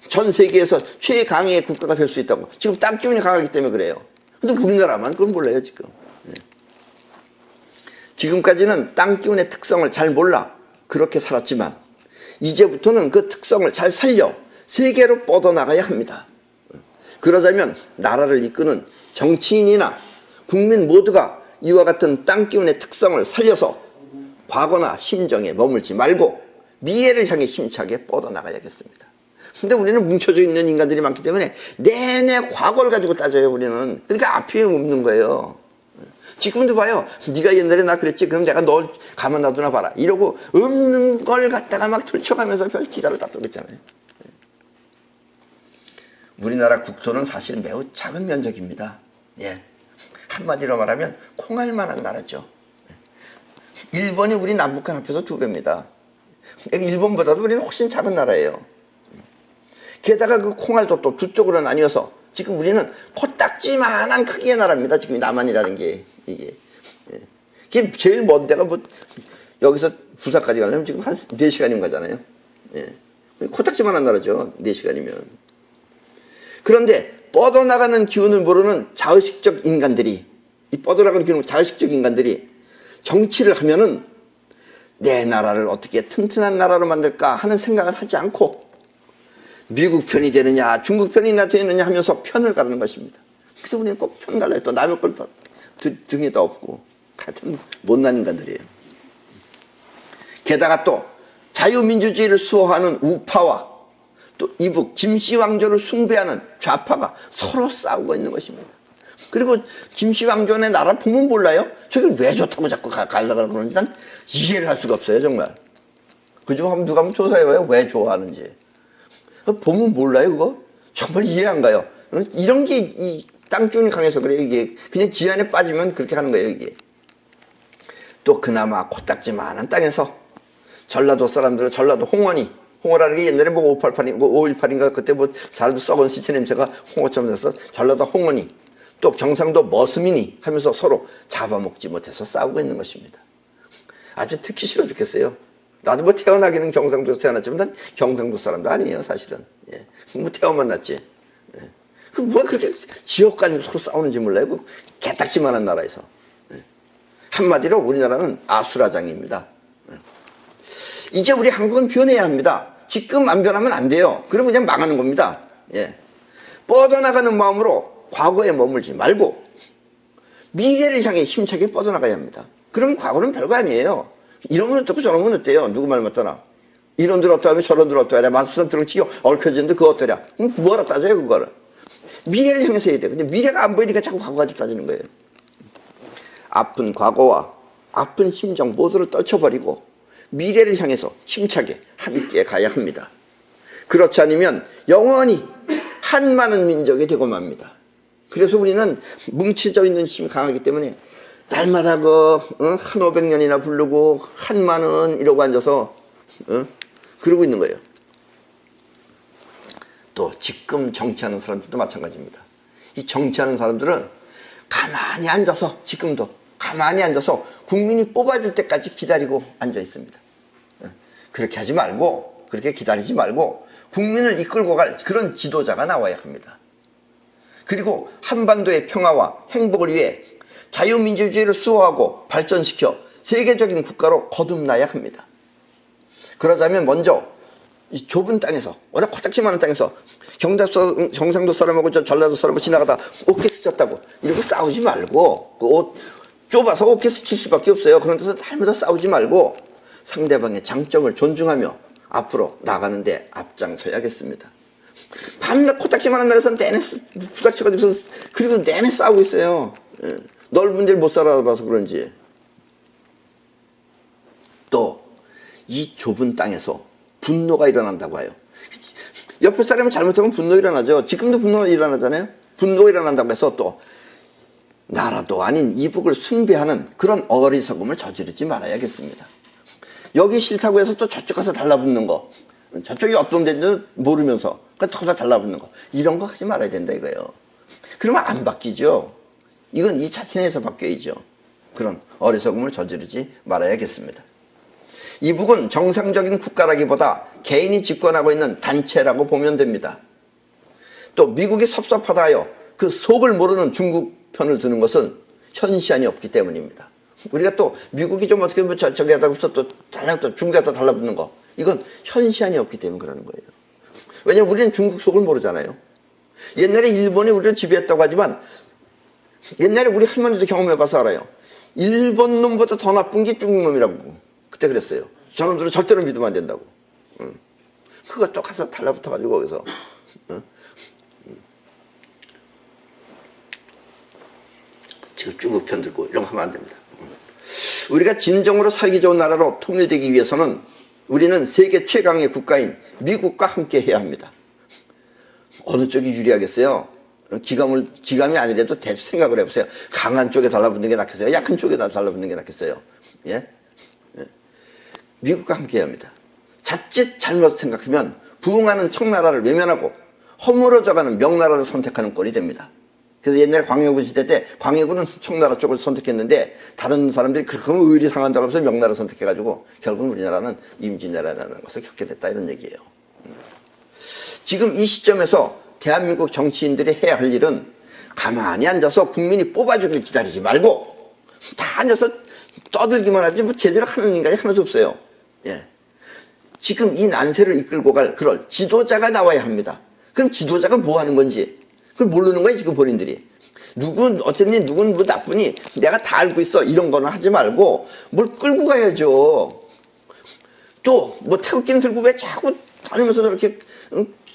전 세계에서 최강의 국가가 될 수 있다고. 지금 땅기운이 강하기 때문에 그래요. 근데 우리나라만 그건 몰라요, 지금. 네. 지금까지는 땅기운의 특성을 잘 몰라 그렇게 살았지만 이제부터는 그 특성을 잘 살려 세계로 뻗어나가야 합니다. 그러자면 나라를 이끄는 정치인이나 국민 모두가 이와 같은 땅기운의 특성을 살려서 과거나 심정에 머물지 말고 미래를 향해 힘차게 뻗어나가야겠습니다. 근데 우리는 뭉쳐져 있는 인간들이 많기 때문에 내내 과거를 가지고 따져요, 우리는. 그러니까 앞이 없는 거예요. 지금도 봐요. 네가 옛날에 나 그랬지, 그럼 내가 널 가만 놔두나 봐라, 이러고 없는 걸 갖다가 막 들춰가면서 별 지랄을 다 쏘고 있잖아요. 우리나라 국토는 사실 매우 작은 면적입니다. 예. 한마디로 말하면 콩알만한 나라죠. 일본이 우리 남북한 합해서 2배입니다. 일본보다도 우리는 훨씬 작은 나라예요. 게다가 그 콩알도 또 두 쪽으로 나뉘어서 지금 우리는 코딱지만한 크기의 나라입니다. 지금 남한이라는 게 이게. 예. 이게 제일 먼 데가 뭐 여기서 부산까지 가려면 지금 한 4시간이면 가잖아요. 예. 코딱지만한 나라죠. 4시간이면. 그런데 뻗어나가는 기운을 모르는 자의식적 인간들이, 이 뻗어나가는 기운을 자의식적 인간들이 정치를 하면은 내 나라를 어떻게 튼튼한 나라로 만들까 하는 생각을 하지 않고 미국 편이 되느냐 중국 편이나 되느냐 하면서 편을 가르는 것입니다. 그래서 우리는 꼭 편 갈라요. 또 남의 걸 등에다 업고 같은 못난 인간들이에요. 게다가 또 자유민주주의를 수호하는 우파와 또 이북 김씨왕조를 숭배하는 좌파가 서로 싸우고 있는 것입니다. 그리고 김씨왕조의 나라 보면 몰라요? 저걸 왜 좋다고 자꾸 가려고 그러는지 난 이해를 할 수가 없어요. 정말. 그중 한번 누가 한번 조사해봐요. 왜 좋아하는지. 보면 몰라요 그거? 정말 이해 안 가요. 이런 게 이 땅기운이 강해서 그래요. 이게 그냥 지안에 빠지면 그렇게 하는 거예요. 이게. 또 그나마 코딱지만한 땅에서 전라도 사람들은 전라도 홍어라는 게 옛날에 뭐 588인가 518인가 그때 뭐 사람도 썩은 시체 냄새가 홍어처럼 나서 전라도 홍어니 또 경상도 머슴이니 하면서 서로 잡아먹지 못해서 싸우고 있는 것입니다. 아주 듣기 싫어 죽겠어요. 나도 뭐 태어나기는 경상도에서 태어났지만 난 경상도 사람도 아니에요 사실은. 예. 뭐 태어만 났지. 예. 뭐 그렇게 지역 간에 서로 싸우는지 몰라요. 그 개딱지만한 나라에서. 예. 한마디로 우리나라는 아수라장입니다. 예. 이제 우리 한국은 변해야 합니다. 지금 안 변하면 안 돼요. 그러면 그냥 망하는 겁니다. 예. 뻗어나가는 마음으로 과거에 머물지 말고 미래를 향해 힘차게 뻗어나가야 합니다. 그러면 과거는 별거 아니에요. 이러면 어떻고 저러면 어때요? 누구 말 맞다나. 이런들 어떠하면 저런들 어떠하랴. 만수산 들어치고 얽혀지는데 그거 어떠랴. 그럼 뭐하러 따져요 그거를. 미래를 향해서 해야 돼요. 근데 미래가 안 보이니까 자꾸 과거 가지고 따지는 거예요. 아픈 과거와 아픈 심정 모두를 떨쳐버리고 미래를 향해서 힘차게 함께 가야 합니다. 그렇지 않으면 영원히 한많은 민족이 되고 맙니다. 그래서 우리는 뭉쳐져 있는 힘이 강하기 때문에 날마다 한 500년이나 부르고 한만원 이러고 앉아서 그러고 있는 거예요. 또 지금 정치하는 사람들도 마찬가지입니다. 이 정치하는 사람들은 가만히 앉아서 지금도 가만히 앉아서 국민이 뽑아줄 때까지 기다리고 앉아 있습니다. 그렇게 하지 말고 그렇게 기다리지 말고 국민을 이끌고 갈 그런 지도자가 나와야 합니다. 그리고 한반도의 평화와 행복을 위해 자유민주주의를 수호하고 발전시켜 세계적인 국가로 거듭나야 합니다. 그러자면 먼저 이 좁은 땅에서 워낙 코딱지만한 땅에서 경상도 사람하고 전라도 사람하고 지나가다 오케스 쳤다고 이렇게 싸우지 말고 그 옷 좁아서 오케스 칠 수밖에 없어요. 그런 데서 잘못 싸우지 말고 상대방의 장점을 존중하며 앞으로 나가는데 앞장서야겠습니다. 밤낮 코딱지만한 나라에서 내내 부닥쳐가지고 그리고 내내 싸우고 있어요. 넓은 데를 못 살아봐서 그런지. 또 이 좁은 땅에서 분노가 일어난다고 해요. 옆에 사람이 잘못하면 분노 일어나죠. 지금도 분노가 일어나잖아요. 분노가 일어난다고 해서 또 나라도 아닌 이북을 숭배하는 그런 어리석음을 저지르지 말아야겠습니다. 여기 싫다고 해서 또 저쪽 가서 달라붙는 거, 저쪽이 어떤 데인지 모르면서 거기서 달라붙는 거, 이런 거 하지 말아야 된다 이거예요. 그러면 안 바뀌죠. 이건 이 자신에서 바뀌어야죠. 그런 어리석음을 저지르지 말아야겠습니다. 이북은 정상적인 국가라기보다 개인이 집권하고 있는 단체라고 보면 됩니다. 또 미국이 섭섭하다 하여 그 속을 모르는 중국 편을 드는 것은 현시안이 없기 때문입니다. 우리가 또 미국이 좀 어떻게 보면 저기 하다 해서 또 중국에다 달라붙는 거, 이건 현시안이 없기 때문에 그러는 거예요. 왜냐면 우리는 중국 속을 모르잖아요. 옛날에 일본이 우리를 지배했다고 하지만 옛날에 우리 할머니도 경험해봐서 알아요. 일본 놈보다 더 나쁜 게 중국 놈이라고 그때 그랬어요. 저놈들은 절대로 믿으면 안 된다고. 그거 또 가서 달라붙어가지고 거기서 지금 중국 편 들고 이런 거 하면 안 됩니다. 우리가 진정으로 살기 좋은 나라로 통일되기 위해서는 우리는 세계 최강의 국가인 미국과 함께 해야 합니다. 어느 쪽이 유리하겠어요? 기감이 아니라도 대충 생각을 해보세요. 강한 쪽에 달라붙는 게 낫겠어요? 약한 쪽에 달라붙는 게 낫겠어요? 예? 미국과 함께 해야 합니다. 자칫 잘못 생각하면 부흥하는 청나라를 외면하고 허물어져가는 명나라를 선택하는 꼴이 됩니다. 그래서 옛날에 광해군 시대 때 광해군은 청나라 쪽을 선택했는데 다른 사람들이 그렇게 의리 상한다고 해서 명나라를 선택해가지고 결국은 우리나라는 임진왜란이라는 것을 겪게 됐다 이런 얘기예요. 지금 이 시점에서 대한민국 정치인들이 해야 할 일은 가만히 앉아서 국민이 뽑아주길 기다리지 말고 다 앉아서 떠들기만 하지 뭐 제대로 하는 인간이 하나도 없어요. 예. 지금 이 난세를 이끌고 갈 그럴 지도자가 나와야 합니다. 그럼 지도자가 뭐 하는 건지 그걸 모르는 거예요 지금 본인들이. 누군 어쨌든 누군 뭐 나쁘니 내가 다 알고 있어 이런 거는 하지 말고 뭘 끌고 가야죠. 또 뭐 태극기는 들고 왜 자꾸 다니면서 저렇게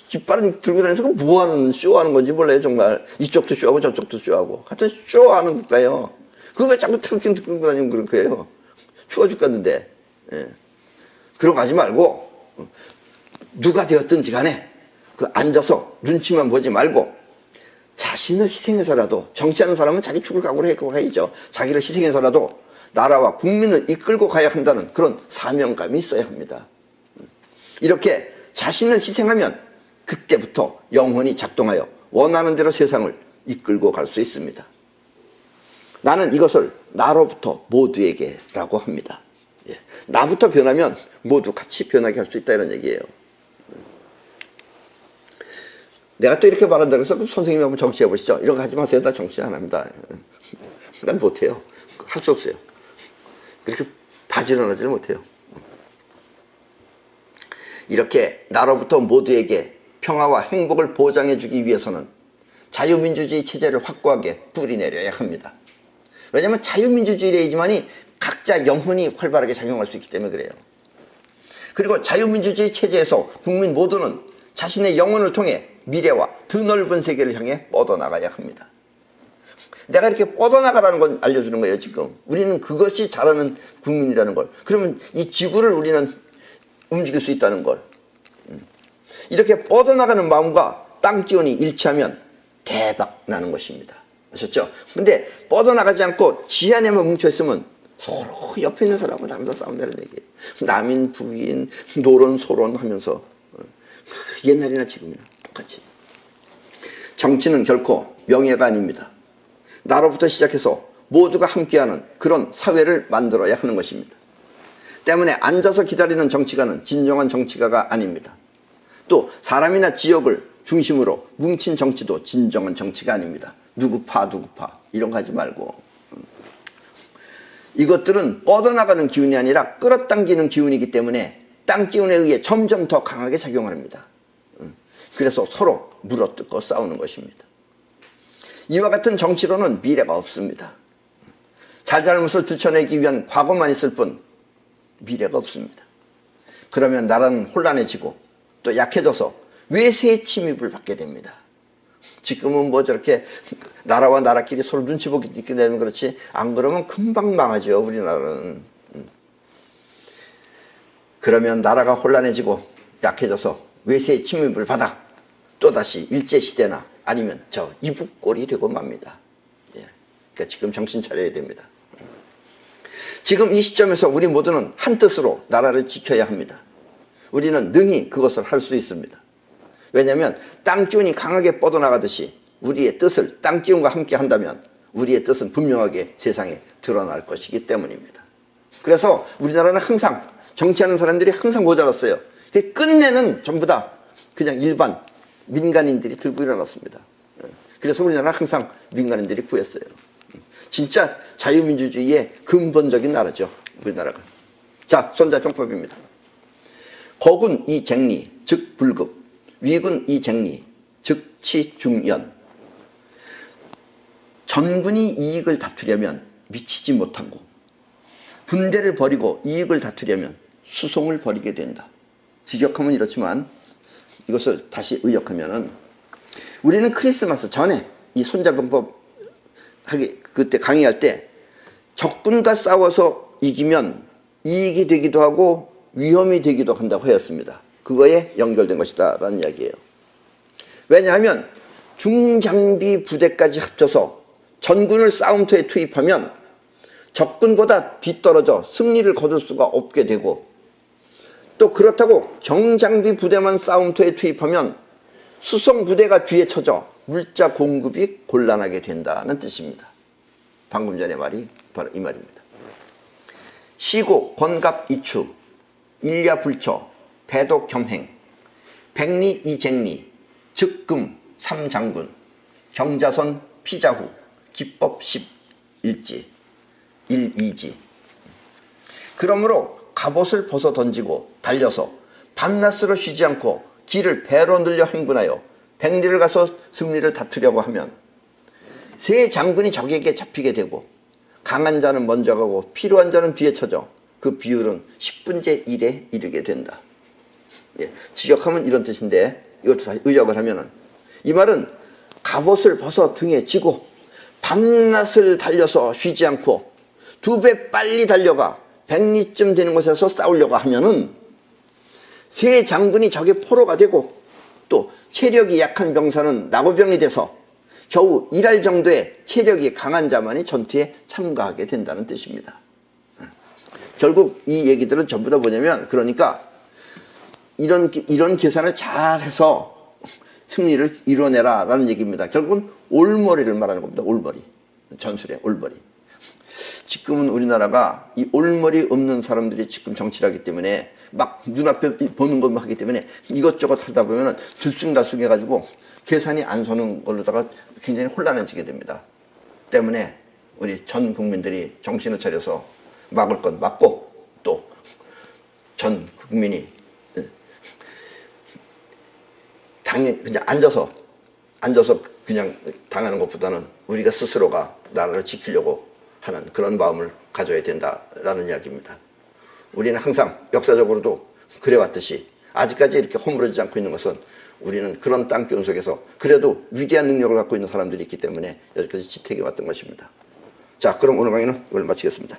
깃발은 들고 다니면서 뭐 하는 쇼하는 건지 몰라요 정말. 이쪽도 쇼하고 저쪽도 쇼하고 하여튼 쇼하는 거예요. 그거 왜 자꾸 태극기는 들고 다니면 그럴 거예요. 추워 죽겠는데. 예. 그러고 가지 말고 누가 되었든지 간에 그 앉아서 눈치만 보지 말고 자신을 희생해서라도 정치하는 사람은 자기 죽을 각오를 해고 가야죠. 자기를 희생해서라도 나라와 국민을 이끌고 가야 한다는 그런 사명감이 있어야 합니다. 이렇게 자신을 희생하면 그때부터 영혼이 작동하여 원하는 대로 세상을 이끌고 갈 수 있습니다. 나는 이것을 나로부터 모두에게라고 합니다. 예. 나부터 변하면 모두 같이 변하게 할 수 있다 이런 얘기예요. 내가 또 이렇게 말한다고 해서 선생님이 한번 정치해 보시죠. 이런 거 하지 마세요. 나 정치 안 합니다. 난 못해요. 할 수 없어요. 그렇게 바지런하지는 못해요. 이렇게 나로부터 모두에게 평화와 행복을 보장해 주기 위해서는 자유민주주의 체제를 확고하게 뿌리내려야 합니다. 왜냐하면 자유민주주의이지만이 각자 영혼이 활발하게 작용할 수 있기 때문에 그래요. 그리고 자유민주주의 체제에서 국민 모두는 자신의 영혼을 통해 미래와 드넓은 세계를 향해 뻗어나가야 합니다. 내가 이렇게 뻗어나가라는 건 알려주는 거예요 지금. 우리는 그것이 잘하는 국민이라는 걸. 그러면 이 지구를 우리는 움직일 수 있다는 걸. 이렇게 뻗어나가는 마음과 땅 기운이 일치하면 대박 나는 것입니다. 아셨죠? 근데 뻗어나가지 않고 지 안에만 뭉쳐있으면 서로 옆에 있는 사람하고 나름대로 싸운다는 얘기예요. 남인 북인 노론 소론 하면서 옛날이나 지금이나 똑같이. 정치는 결코 명예가 아닙니다. 나로부터 시작해서 모두가 함께하는 그런 사회를 만들어야 하는 것입니다. 때문에 앉아서 기다리는 정치가는 진정한 정치가가 아닙니다. 또 사람이나 지역을 중심으로 뭉친 정치도 진정한 정치가 아닙니다. 누구 파 이런 거 하지 말고. 이것들은 뻗어나가는 기운이 아니라 끌어당기는 기운이기 때문에 땅 기운에 의해 점점 더 강하게 작용합니다. 그래서 서로 물어뜯고 싸우는 것입니다. 이와 같은 정치로는 미래가 없습니다. 잘잘못을 들춰내기 위한 과거만 있을 뿐 미래가 없습니다. 그러면 나라는 혼란해지고 또 약해져서 외세의 침입을 받게 됩니다. 지금은 뭐 저렇게 나라와 나라끼리 서로 눈치 보기 있게 되면 그렇지 안 그러면 금방 망하죠 우리나라는. 그러면 나라가 혼란해지고 약해져서 외세의 침입을 받아 또다시 일제시대나 아니면 저 이북꼴이 되고 맙니다. 예. 그러니까 지금 정신 차려야 됩니다. 지금 이 시점에서 우리 모두는 한 뜻으로 나라를 지켜야 합니다. 우리는 능히 그것을 할 수 있습니다. 왜냐하면 땅기운이 강하게 뻗어나가듯이 우리의 뜻을 땅기운과 함께 한다면 우리의 뜻은 분명하게 세상에 드러날 것이기 때문입니다. 그래서 우리나라는 항상 정치하는 사람들이 항상 모자랐어요. 끝내는 전부 다 그냥 일반 민간인들이 들고 일어났습니다. 그래서 우리나라는 항상 민간인들이 구했어요. 진짜 자유민주주의의 근본적인 나라죠 우리나라가. 자, 손자병법입니다. 거군 이쟁리 즉 불급, 위군 이쟁리 즉 치중연. 전군이 이익을 다투려면 미치지 못하고 분대를 버리고 이익을 다투려면 수송을 벌이게 된다. 직역하면 이렇지만 이것을 다시 의역하면은 우리는 크리스마스 전에 이 손자병법 그때 강의할 때 적군과 싸워서 이기면 이익이 되기도 하고 위험이 되기도 한다고 하였습니다. 그거에 연결된 것이다 라는 이야기예요. 왜냐하면 중장비 부대까지 합쳐서 전군을 싸움터에 투입하면 적군보다 뒤떨어져 승리를 거둘 수가 없게 되고 또 그렇다고 경장비 부대만 싸움터에 투입하면 수송 부대가 뒤에 쳐져 물자 공급이 곤란하게 된다는 뜻입니다. 방금 전에 말이 바로 이 말입니다. 시고, 권갑, 이추, 일야불처, 배도, 겸행, 백리, 이쟁리, 즉금, 삼장군, 경자선, 피자후, 기법, 십일지, 일이지. 그러므로 갑옷을 벗어 던지고 달려서 밤낮으로 쉬지 않고 길을 배로 늘려 행군하여 백리를 가서 승리를 다투려고 하면 세 장군이 적에게 잡히게 되고 강한 자는 먼저 가고 필요한 자는 뒤에 쳐져 그 비율은 10분의 1에 이르게 된다. 예, 직역하면 이런 뜻인데 이것도 다시 의역을 하면은 이 말은 갑옷을 벗어 등에 지고 밤낮을 달려서 쉬지 않고 2배 빨리 달려가 백리쯤 되는 곳에서 싸우려고 하면은 세 장군이 적의 포로가 되고 또 체력이 약한 병사는 나고병이 돼서 겨우 일할 정도의 체력이 강한 자만이 전투에 참가하게 된다는 뜻입니다. 결국 이 얘기들은 전부 다 뭐냐면 그러니까 이런 계산을 잘 해서 승리를 이뤄내라 라는 얘기입니다. 결국은 올머리를 말하는 겁니다. 올머리. 전술의 올머리. 지금은 우리나라가 이 올머리 없는 사람들이 지금 정치를 하기 때문에 막 눈앞에 보는 것만 하기 때문에 이것저것 하다 보면 들쑥날쑥 해가지고 계산이 안 서는 걸로다가 굉장히 혼란해지게 됩니다. 때문에 우리 전 국민들이 정신을 차려서 막을 건 막고 또 전 국민이 당연히 그냥 앉아서 그냥 당하는 것보다는 우리가 스스로가 나라를 지키려고 하는 그런 마음을 가져야 된다라는 이야기입니다. 우리는 항상 역사적으로도 그래왔듯이 아직까지 이렇게 허물어지지 않고 있는 것은 우리는 그런 땅기운 속에서 그래도 위대한 능력을 갖고 있는 사람들이 있기 때문에 여기까지 지탱해 왔던 것입니다. 자, 그럼 오늘 강의는 이걸 마치겠습니다.